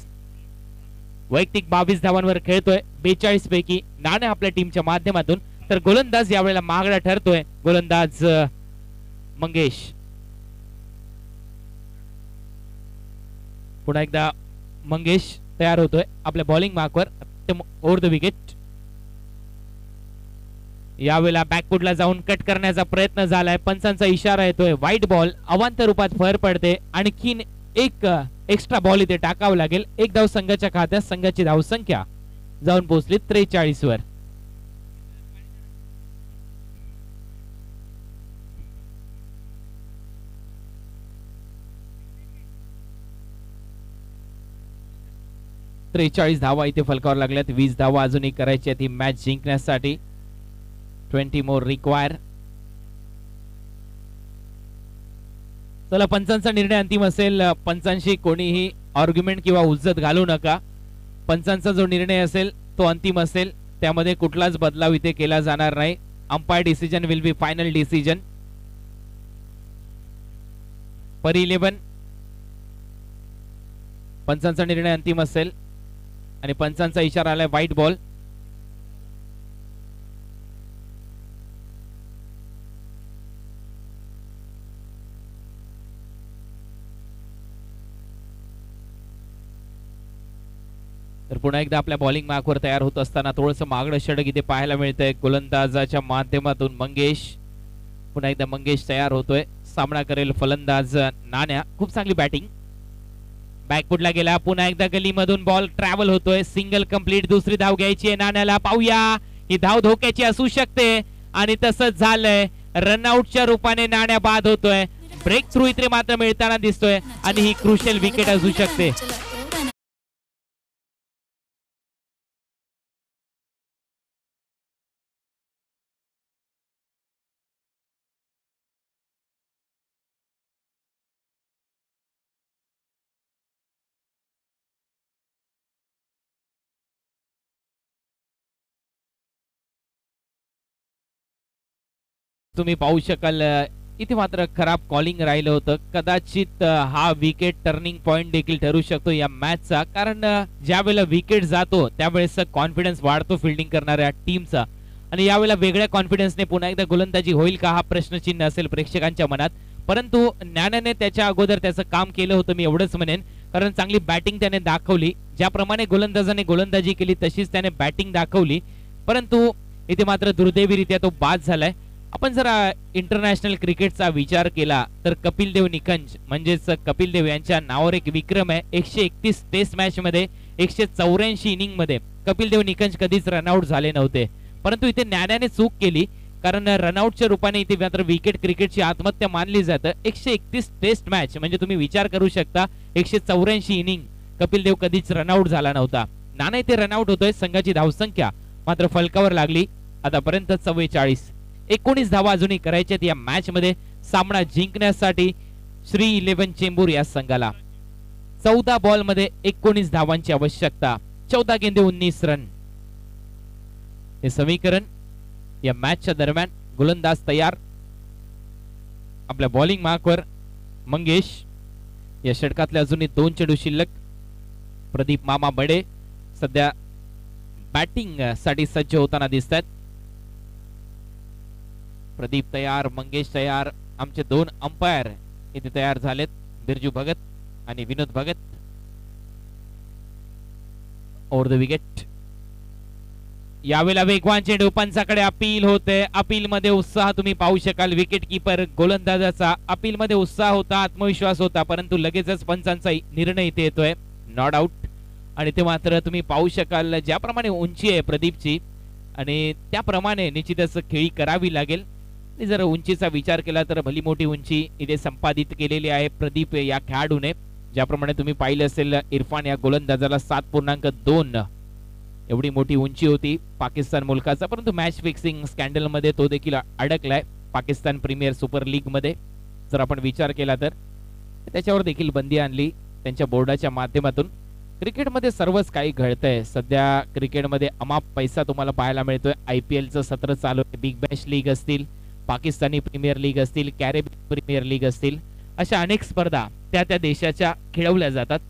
वैयक्तिक 22 धावांवर खेळतोय 42 पैकी नाणे आपल्या टीमच्या माध्यमातून. तर गोलंदाज यावेळेला महागडा ठरतोय, गोलंदाज मंगेश. पुन्हा एकदा मंगेश तयार होतोय आपल्या बॉलिंग मार्कवर ओव्हर द विकेट. यावेळेला बॅकफुटला जाऊन कट करण्याचा प्रयत्न झालाय, पंचांचा इशारा येतोय, व्हाईट बॉल. अवांतर रूपात फर पडते. आणखीन एक एक्स्ट्रा बॉल इथे टाकावं लागेल. एक धाव संघाच्या खात्यात. संघाची धाव संख्या जाऊन पोहोचली 43 वर. धावा इथे फलकावर लागल्यात. 20 धावा अजूनही करायची आहेत ही मॅच जिंकण्यासाठी. 20 मोर रिक्वायर. चला, पंचांचा निर्णय अंतिम असेल. पंचांशी कोणीही आर्ग्युमेंट किंवा उज्जत घालू नका. पंचांचा जो निर्णय असेल तो अंतिम असेल, त्यामध्ये कुठलाच बदलाव इथे केला जाणार नाही. Umpire decision will be final decision. पर 11 पंचांचा निर्णय अंतिम असेल आणि पंचांचा इशारा आलाय व्हाईट बॉल. तर पुन्हा एकदा आपल्या बॉलिंग मार्कवर तयार होत असताना थोडंसं मागणं षटक इथे पाहायला मिळतंय गोलंदाजाच्या माध्यमातून. मंगेश, पुन्हा एकदा मंगेश तयार होतोय. सामना करेल फलंदाज नाण्या. खूप चांगली बॅटिंग. बॅकफुटला गेला. पुन्हा एकदा गलीमधून बॉल ट्रॅव्हल होतोय. Single complete. दुसरी धाव घ्यायची आहे नाण्याला. पाहूया, ही धाव धोक्याची असू शकते आणि तसंच झालंय. रनआउटच्या रूपाने नाण्या बाद होतोय. ब्रेक थ्रू इथे मात्र मिळताना दिसतोय आणि ही क्रुशियल विकेट असू शकते. तुम्ही पाहू शकाल इथे मात्र खराब कॉलिंग राहिलं होतं. कदाचित हा विकेट टर्निंग पॉइंट देखील ठरू शकतो या मॅचचा. कारण ज्या वेळेला विकेट जातो त्यावेळेस कॉन्फिडन्स वाढतो फिल्डिंग करणाऱ्या टीमचा आणि यावेळेला वेगळ्या कॉन्फिडन्सने पुन्हा एकदा गोलंदाजी होईल का हा प्रश्नचिन्ह असेल प्रेक्षकांच्या मनात. परंतु ज्ञानाने त्याच्या अगोदर त्याचं काम केलं होतं मी एवढंच म्हणेन. कारण चांगली बॅटिंग त्याने दाखवली. ज्याप्रमाणे गोलंदाजाने गोलंदाजी केली तशीच त्याने बॅटिंग दाखवली. परंतु इथे मात्र दुर्दैवीरित्या तो बाद झालाय. आपण जरा इंटरनॅशनल क्रिकेटचा विचार केला तर कपिल देव निकंज म्हणजेच कपिल देव यांच्या नावावर एक विक्रम आहे. 131 टेस्ट मॅच मध्ये 184 इनिंग मध्ये कपिल देव निकंज कधीच रनआउट झाले नव्हते. परंतु इथे न्यायाने चूक केली. कारण रनआउटच्या रूपाने इथे मात्र विकेट क्रिकेटची आत्महत्या मानली जातं. 131 टेस्ट मॅच म्हणजे तुम्ही विचार करू शकता 184 इनिंग कपिल देव कधीच रनआउट झाला नव्हता. नाना इथे रनआउट होतोय. संघाची धावसंख्या मात्र फलकावर लागली आतापर्यंत 44. 19 धावा अजूनही करायच्यात या मॅच मध्ये सामना जिंकण्यासाठी श्री 11 चेंबूर या संघाला. 14 बॉल मध्ये 19 धावांची आवश्यकता. 14 गेंदे 19 रन हे समीकरण. या मॅचच्या दरम्यान गोलंदाज तयार. आपल्या बॉलिंग मार्कवर मंगेश. या षटकातले अजूनही 2 चेंडू शिल्लक. प्रदीप मामा बडे सध्या बॅटिंग साठी सज्ज होताना दिसतात. प्रदीप तयार, मंगेश तयार. आमचे 2 अंपायर इथे तयार झालेत, बिरजू भगत आणि Vinod Bhagat. Over the wicket. यावेळेला वेगवान चेंडू पंचाकडे अपील होते. अपील मध्ये उत्साह तुम्ही पाहू शकाल. विकेट किपर गोलंदाजाचा अपील मध्ये उत्साह होता, आत्मविश्वास होता. परंतु लगेचच पंचांचा निर्णय इथे येतोय नॉट आउट. आणि ते मात्र तुम्ही पाहू शकाल ज्याप्रमाणे उंची आहे प्रदीपची आणि त्याप्रमाणे निश्चितच खेळी करावी लागेल. जर उंचीचा विचार केला तर भली मोठी उंची इथे संपादित केलेली आहे प्रदीप या खेळाडूने. ज्याप्रमाणे तुम्ही पाहिलं असेल इरफान या गोलंदाजाला 7.2 एवढी मोठी उंची होती पाकिस्तान मुलकाचा. परंतु मॅच फिक्सिंग स्कॅन्डल मध्ये तो देखील अडकलाय पाकिस्तान प्रीमियर सुपर लीग मध्ये. जर आपण विचार केला तर त्याच्यावर देखील बंदी आणली त्यांच्या बोर्डाच्या माध्यमातून. क्रिकेटमध्ये सर्वच काही घडतंय सध्या. क्रिकेटमध्ये अमाप पैसा तुम्हाला पाहायला मिळतोय. IPLचं सत्र चालू आहे. बिग बॅश लीग असतील, पाकिस्तानी प्रीमियर लीग असतील, कॅरेबियन प्रीमियर लीग असतील, अशा अनेक स्पर्धा त्या त्या देशाच्या खेळवल्या जातात.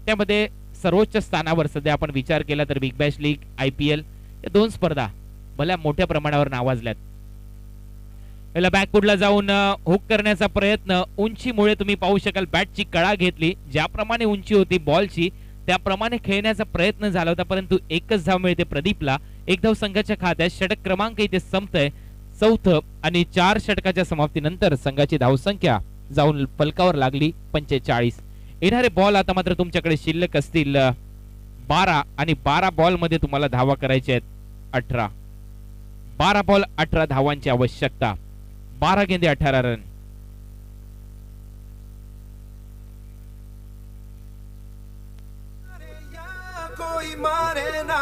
त्यामध्ये सर्वोच्च स्थानावर सध्या आपण विचार केला तर बिग बॅश लीग, IPL या 2 स्पर्धा भल्या मोठ्या प्रमाणावर नावाजल्यात. पहिला बॅकफुटला जाऊन हुक करण्याचा प्रयत्न. उंचीमुळे तुम्ही पाहू शकाल बॅटची कळा घेतली. ज्याप्रमाणे उंची होती बॉलची त्याप्रमाणे खेळण्याचा प्रयत्न झाला होता, परंतु एकच धाव मिळते प्रदीपला. एक धाव संघाच्या खात्यात. षटक क्रमांक इथे संपतंय, चौथं, आणि 4 षटकाच्या समाप्तीनंतर संघाची धावसंख्या जाऊन फलकावर लागली 45. येणारे बॉल आता मात्र तुमच्याकडे शिल्लक असतील 12 आणि 12 बॉल मध्ये तुम्हाला धावा करायच्या आहेत 18. 12 बॉल 18 धावांची आवश्यकता. 12 गेंदे 18 रन. कोई मारे ना.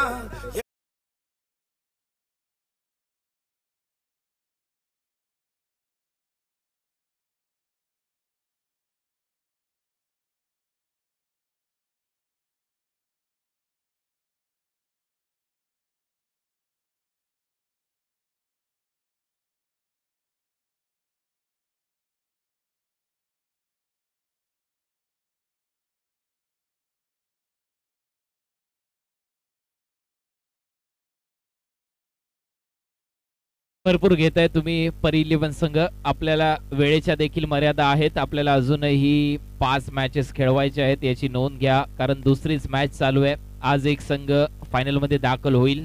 भरपूर घेताय तुम्ही परी-11 संघ. आपल्याला वेळेच्या देखील मर्यादा आहेत. आपल्याला अजूनही 5 मॅचेस खेळवायचे आहेत, याची नोंद घ्या, कारण दुसरीच मॅच चालू आहे. आज एक संघ फायनल मध्ये दाखल होईल,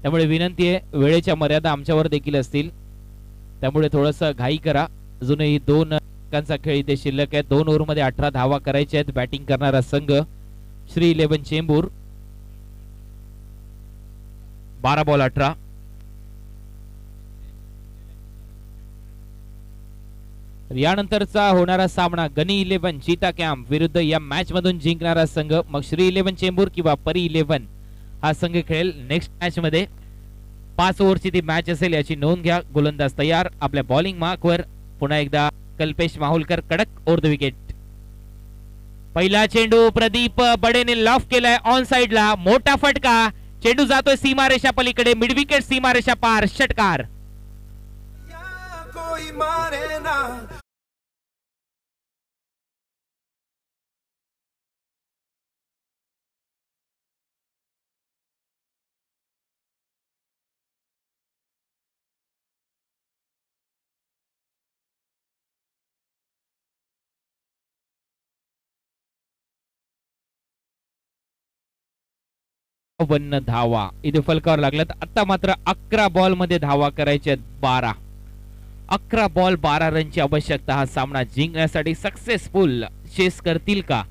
त्यामुळे विनंती आहे, वेळेच्या मर्यादा आमच्यावर देखील असतील, त्यामुळे थोडस घाई करा. अजूनही 2 षटकांचा खेळ इथे शिल्लक आहे. 2 ओव्हर मध्ये 18 धावा करायच्या आहेत. बॅटिंग करणारा संघ श्री 11 चेंबूर. 12 बॉल 18. यानंतरचा होणारा सामना गनी 11 चीता कॅम्प विरुद्ध या मॅच मधून जिंकणारा संघ मग श्री 11 चेंबूर किंवा परी 11 हा संघ खेळेल नेक्स्ट मॅच मध्ये. 5 ओव्हरची ती मॅच असेल, याची नोंद घ्या. गोलंदाज तयार. आपल्या बॉलिंग मार्कवर पुन्हा एकदा कल्पेश माहुलकर कडक ओव्हर द विकेट. पहिला चेंडू प्रदीप बडेने लॉफ केलाय ऑन साइडला. मोठा फटका. चेंडू जातोय सीमारेषा पलीकडे. मिड विकेट सीमारेषा पार. षटकार. कोई मारे ना. वन्न धावा इथे फलकावर लागल्यात. आता मात्र 11 बॉल मध्ये धावा करायच्या 12. 11 बॉल 12 रनची आवश्यकता. हा सामना जिंकण्यासाठी सक्सेसफुल चेस करतील का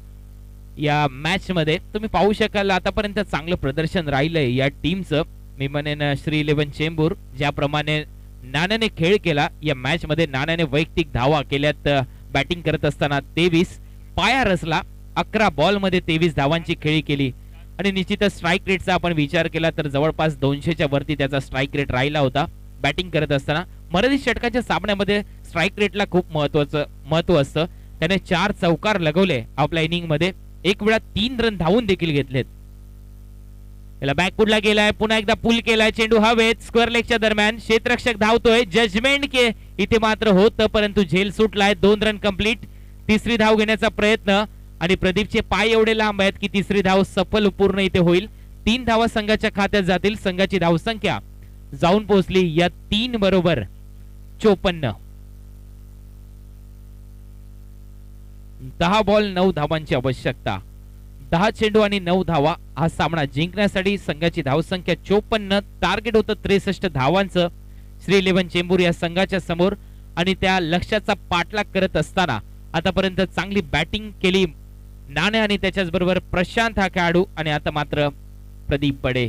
या मॅच मध्ये? तुम्ही पाहू शकाल आतापर्यंत चांगलं प्रदर्शन राहिलंय या टीमचं. मी म्हणेन श्री 11 चेंबूर ज्याप्रमाणे नानाने खेळ केला या मॅच मध्ये, नानाने वैयक्तिक धावा केल्यात बॅटिंग करत असताना. 23 पाया रचला. 11 बॉल मध्ये 23 धावांची खेळी केली आणि निश्चितच स्ट्राईक रेटचा आपण विचार केला तर जवळपास 200च्या वरती त्याचा स्ट्राईक रेट राहिला होता बॅटिंग करत असताना. मर्यादित षटकाच्या सामन्यामध्ये स्ट्राईक रेटला खूप महत्व असतं. त्याने 4 चौकार लगवले आपल्या इनिंग मध्ये. एक वेळा 3 रन धावून देखील घेतलेत. याला बॅकफुटला गेलाय. पुन्हा एकदा पुल केलाय. चेंडू हवेत. स्क्वेअर लेगच्या दरम्यान क्षेत्ररक्षक धावतोय. जजमेंट के इथे मात्र होतं, परंतु झेल सुटलाय. 2 रन कंप्लीट. तिसरी धाव घेण्याचा प्रयत्न आणि प्रदीपचे पाय एवढे लांब आहेत की तिसरी धाव सफल पूर्ण इथे होईल. 3 धावा संघाच्या खात्यात जातील. संघाची धावसंख्या जाऊन पोहोचली या 3 बरोबर 54. 10 बॉल 9 धावांची आवश्यकता. 10 चेंडू आणि 9 धावा. हा सामना जिंकण्यासाठी संघाची धावसंख्या 54. टार्गेट होतं 63 धावांचं श्री 11 चेंबूर या संघाच्या समोर. आणि त्या लक्ष्याचा पाठलाग करत असताना आतापर्यंत चांगली बॅटिंग केली नाणे आणि त्याच्याच बरोबर प्रशांत हा खेळाडू. आणि आता मात्र प्रदीप बडे.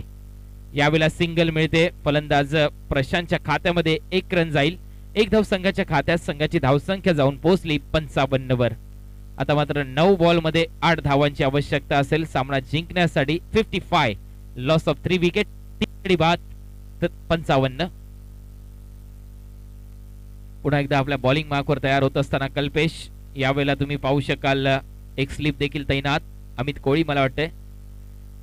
यावेळेला सिंगल मिळते. फलंदाज प्रशांतच्या खात्यामध्ये 1 रन जाईल. 1 धाव संघाच्या खात्यात. संघाची धावसंख्या जाऊन पोहोचली 55 वर. आता मात्र 9 बॉल मध्ये 8 धावांची आवश्यकता असेल सामना जिंकण्यासाठी. 55 लॉस ऑफ 3 विकेट. 3 बाद 55. पुन्हा एकदा आपल्या बॉलिंग मार्कवर तयार होत असताना कल्पेश. यावेळेला तुम्ही पाहू शकाल एक स्लिप देखील तैनात. अमित कोळी मला वाटतंय.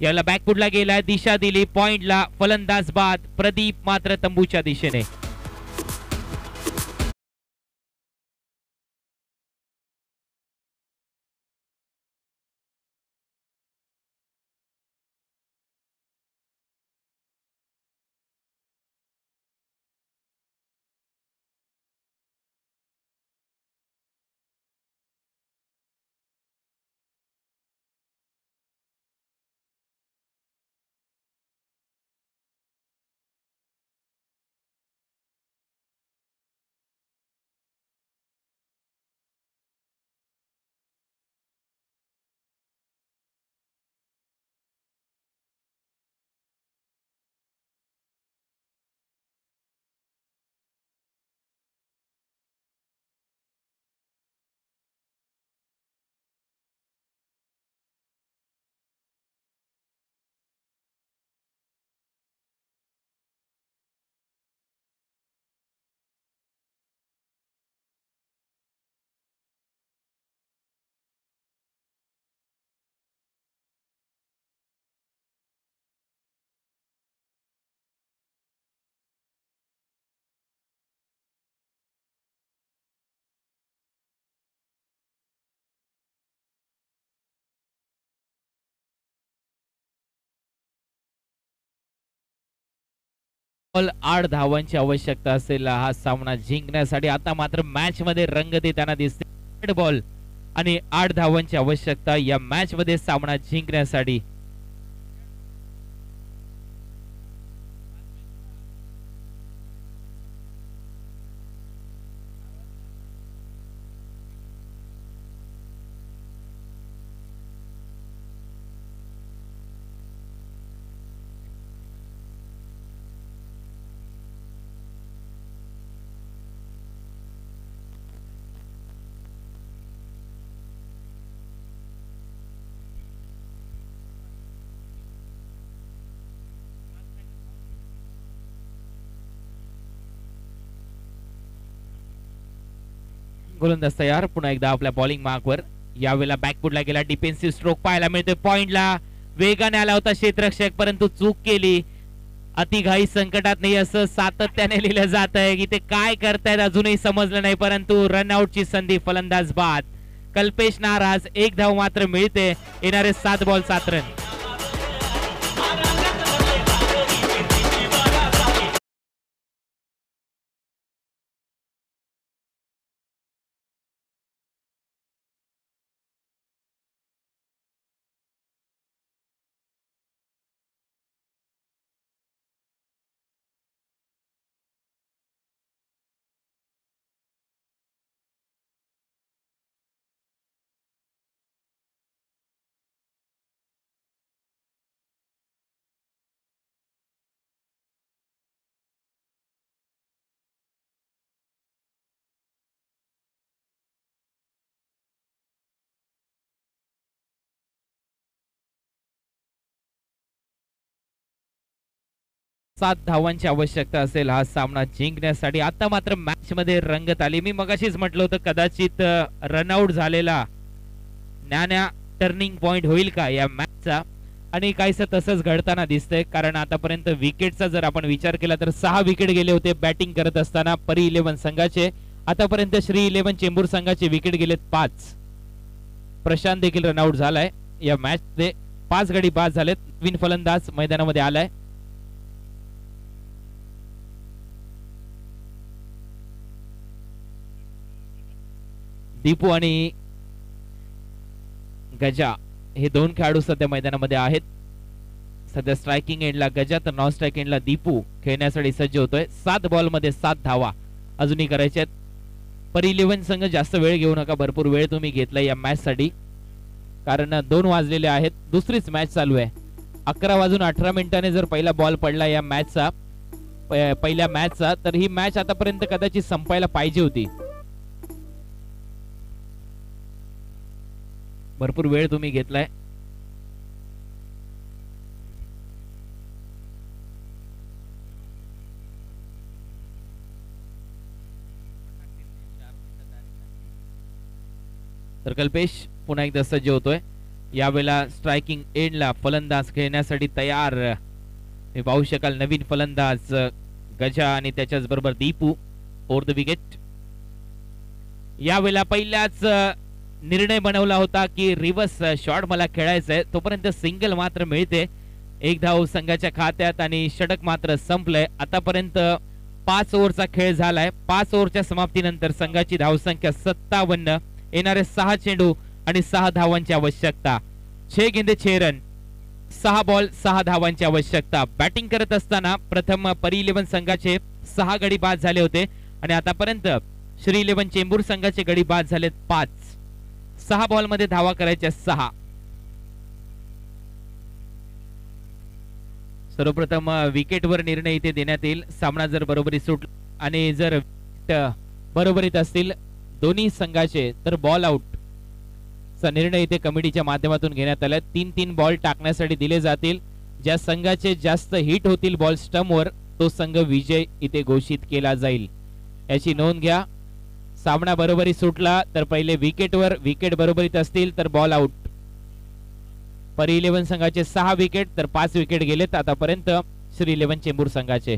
याला बॅकफुटला गेला. दिशा दिली पॉइंटला. फलंदाज बाद. प्रदीप मात्र तंबूच्या दिशेने. बॉल 8 धावांची आवश्यकता असेल हा सामना जिंकण्यासाठी. आता मात्र मॅच मध्ये रंगत येताना दिसते. 8 बॉल आणि 8 धावांची आवश्यकता या मॅच मध्ये सामना जिंकण्यासाठी. गोलंदाज तयार पुन्हा एकदा आपल्या बॉलिंग मार्कवर. यावेळेला बॅकफुटला गेला. डिफेन्सिव्ह स्ट्रोक पाहायला मिळतोय. पॉइंटला वेगाने आला होता क्षेत्ररक्षक परंतु चूक केली. अतिघाई संकटात नाही असं सातत्याने लिहिलं जात आहे की ते काय करतायत अजूनही समजलं नाही. परंतु रनआउटची संधी फलंदाज बाद. कल्पेश नाराज. 1 धाव मात्र मिळते. येणारे 7 बॉल 7 रन. 7 धावांची आवश्यकता असेल हा सामना जिंकण्यासाठी. आता मात्र मॅच मध्ये रंगत आली. मी मगाशीच म्हटलं होतं कदाचित रनआउट झालेला न्यान्या टर्निंग पॉइंट होईल का या मॅचचा आणि काहीसं तसंच घडताना दिसतंय. कारण आतापर्यंत विकेटचा जर आपण विचार केला तर 6 विकेट गेले होते बॅटिंग करत असताना परी 11 संघाचे. आतापर्यंत श्री 11 चेंबूर संघाचे विकेट गेलेत 5. प्रशांत देखील रनआउट झालाय या मॅच मध्ये. 5 गडी बाद झालेत. नवीन फलंदाज मैदानामध्ये आलाय. दीपू आणि गजा हे 2 खेळाडू सध्या मैदानामध्ये आहेत. सध्या स्ट्रायकिंग एंडला गजा तर नॉन स्ट्राइक एंडला दीपू खेळण्यासाठी सज्ज होतोय. 7 बॉल मध्ये 7 धावा अजूनही करायच्या आहेत. परी 11 संघ जास्त वेळ घेऊ नका. भरपूर वेळ तुम्ही घेतला या मॅच साठी कारण 2 वाजलेले आहेत. दुसरीच मॅच चालू आहे. 11:18 जर पहिला बॉल पडला या मॅचचा पहिल्या मॅचचा तर ही मॅच आतापर्यंत कदाचित संपायला पाहिजे होती. भरपूर वेळ तुम्ही घेतलाय. तर कल्पेश पुन्हा एकदा सज्ज होतोय. यावेळेला स्ट्रायकिंग एंडला फलंदाज खेळण्यासाठी तयार. मी पाहू शकाल नवीन फलंदाज गजा आणि त्याच्याच बरोबर दीपू ओव्हर द विकेट. यावेळेला पहिल्याच निर्णय बनवला होता की रिव्हर्स शॉट मला खेळायचा आहे. तोपर्यंत सिंगल मात्र मिळते. 1 धाव संघाच्या खात्यात आणि षटक मात्र संपलंय. आतापर्यंत 5 ओव्हरचा खेळ झालाय. 5 ओव्हरच्या समाप्तीनंतर संघाची धावसंख्या 57. येणारे 6 चेंडू आणि 6 धावांची आवश्यकता. 6 गेंदे 6 रन. 6 बॉल 6 धावांची आवश्यकता. बॅटिंग करत असताना प्रथम परी 11 संघाचे 6 गडी बाद झाले होते आणि आतापर्यंत श्री 11 चेंबूर संघाचे गडी बाद झालेत 5. 6 बॉल मध्ये धावा करायच्या 6. सर्वप्रथम विकेटवर निर्णय इथे देण्यात येईल. सामना जर बरोबरी सुटला आणि जर बरोबरीत असतील दोन्ही संघाचे तर बॉल आउट चा निर्णय इथे कमिटीच्या माध्यमातून घेण्यात आला. 3-3 बॉल टाकण्यासाठी दिले जातील. ज्या संघाचे जास्त हिट होतील बॉल स्टंपवर तो संघ विजय इथे घोषित केला जाईल. याची नोंद घ्या. सामना बरोबरी सुटला तर पहिले विकेटवर, विकेट बरोबरीत असतील तर बॉल आउट. परी 11 संघाचे 6 विकेट तर 5 विकेट गेलेत आतापर्यंत श्री 11 चेंबूर संघाचे.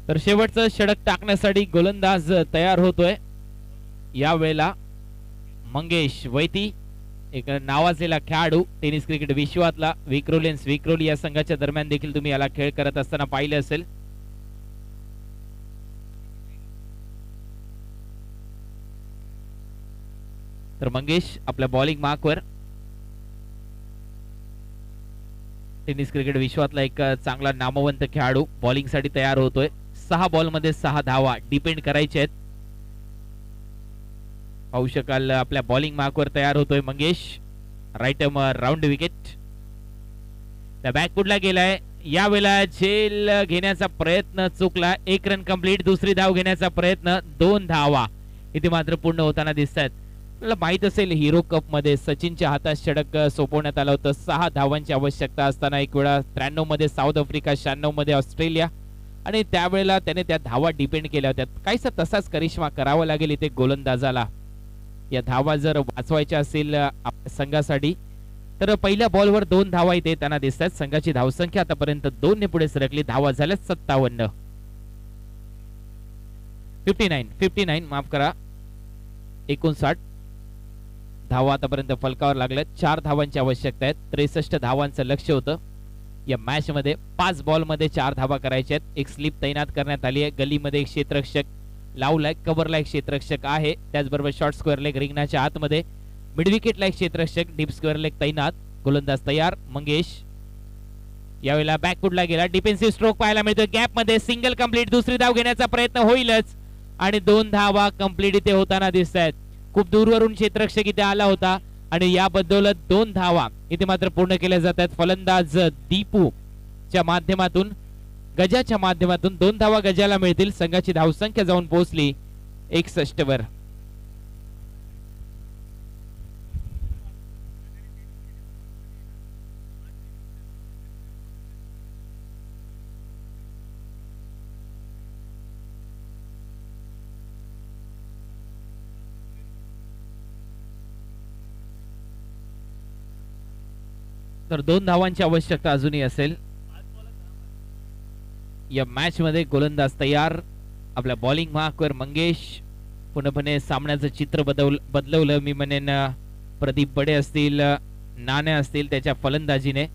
तर शेवटचं षटक टाकण्यासाठी गोलंदाज तयार होतोय. यावेळेला मंगेश वैती, एक नावाजलेला खेळाडू, टेनिस क्रिकेट विश्वातला. विक्रोली या संघाच्या दरम्यान देखील तुम्ही याला खेळ करत असताना पाहिले असेल. तर मंगेश आपल्या बॉलिंग मार्कवर, टेनिस क्रिकेट विश्वातला एक चांगला नामवंत खेळाडू, बॉलिंग साठी तयार होतोय. 6 बॉल मध्ये 6 धावा डिपेंड करायचे आहेत. पाहू शकाल आपल्या बॉलिंग मार्कवर तयार होतोय मंगेश. Right round wicket. त्या बॅकफुटला गेलाय. यावेळेला झेल घेण्याचा प्रयत्न चुकला. 1 रन कंप्लीट. दुसरी धाव घेण्याचा प्रयत्न, 2 धावा इथे मात्र पूर्ण होताना दिसत आहेत. आपल्याला माहित असेल हिरो कप मध्ये सचिनच्या हातात षटक सोपवण्यात आलं होतं. 6 धावांची आवश्यकता असताना एक वेळा 93 मध्ये साऊथ आफ्रिका, 96 मध्ये ऑस्ट्रेलिया, आणि त्यावेळेला त्याने त्या धावा डिपेंड केल्या होत्या. काहीसा तसाच करिश्मा करावा लागेल इथे गोलंदाजाला. या धावा जर वाचवायच्या असेल संघासाठी तर पहिल्या बॉलवर 2 धावा इथे येताना दिसतात. संघाची धावसंख्या आतापर्यंत 2 ने पुढे सरकली. धावा झाल्या 57. 59 माफ करा, 59 धावा आतापर्यंत फलकावर लागल्यात. 4 धावांची आवश्यकता आहे. 63 धावांचं लक्ष होतं या मॅच मध्ये. 5 बॉल मध्ये 4 धावा करायच्या आहेत. एक स्लिप तैनात करण्यात आली आहे. गलीमध्ये एक क्षेत्ररक्षक लावलाय, कव्हरला एक क्षेत्ररक्षक आहे. त्याचबरोबर शॉर्ट स्क्वेअर लेग रिंगणाच्या आतमध्ये, मिड विकेटला एक क्षेत्ररक्षक, डीप स्क्वेअर लेग तैनात. गोलंदाज तयार मंगेश. यावेळेला बॅकफुटला गेला. डिफेन्सिव्ह स्ट्रोक पाहायला मिळतोय. गॅप मध्ये सिंगल कंप्लीट. दुसरी धाव घेण्याचा प्रयत्न होईलच आणि 2 धावा कंप्लीट इथे होताना दिसत आहेत. खूप दूरवरून क्षेत्ररक्षक इथे आला होता आणि या बदौलत 2 धावा इथे मात्र पूर्ण केल्या जातात. फलंदाज दीपू च्या माध्यमातून, गजाच्या माध्यमातून 2 धावा गजाला मिळतील. संघाची धावसंख्या जाऊन पोहोचली 61 वर. तर 2 धावांची आवश्यकता अजूनही असेल. या मॅच मध्ये गोलंदाज तयार. आपल्या बॉलिंग मार्कवर मंगेश. पूर्णपणे सामन्याचं चित्र बदलवलं मी म्हणेन. प्रदीप बडे असतील, नाणे असतील त्याच्या फलंदाजीने.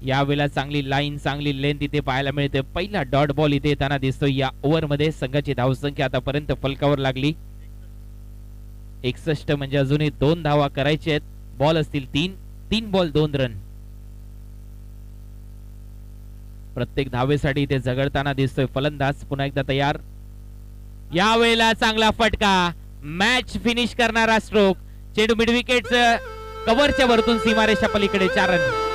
यावेळेला चांगली लाईन, चांगली लेंथ इथे पाहायला मिळते. पहिला डॉट बॉल इथे येताना दिसतोय या ओव्हर मध्ये. संघाची धावसंख्या आतापर्यंत फलकावर लागली 61. म्हणजे अजूनही 2 धावा करायचे आहेत. बॉल असतील 3 बॉल 2 रन. प्रत्येक धावेसाठी इथे झगडताना दिसतोय फलंदाज. पुन्हा एकदा तयार. यावेळेला चांगला फटका, मॅच फिनिश करणारा स्ट्रोक. चेंडू मिड विकेट कव्हरच्या वरतून सीमारेषा पलीकडे 4 रन.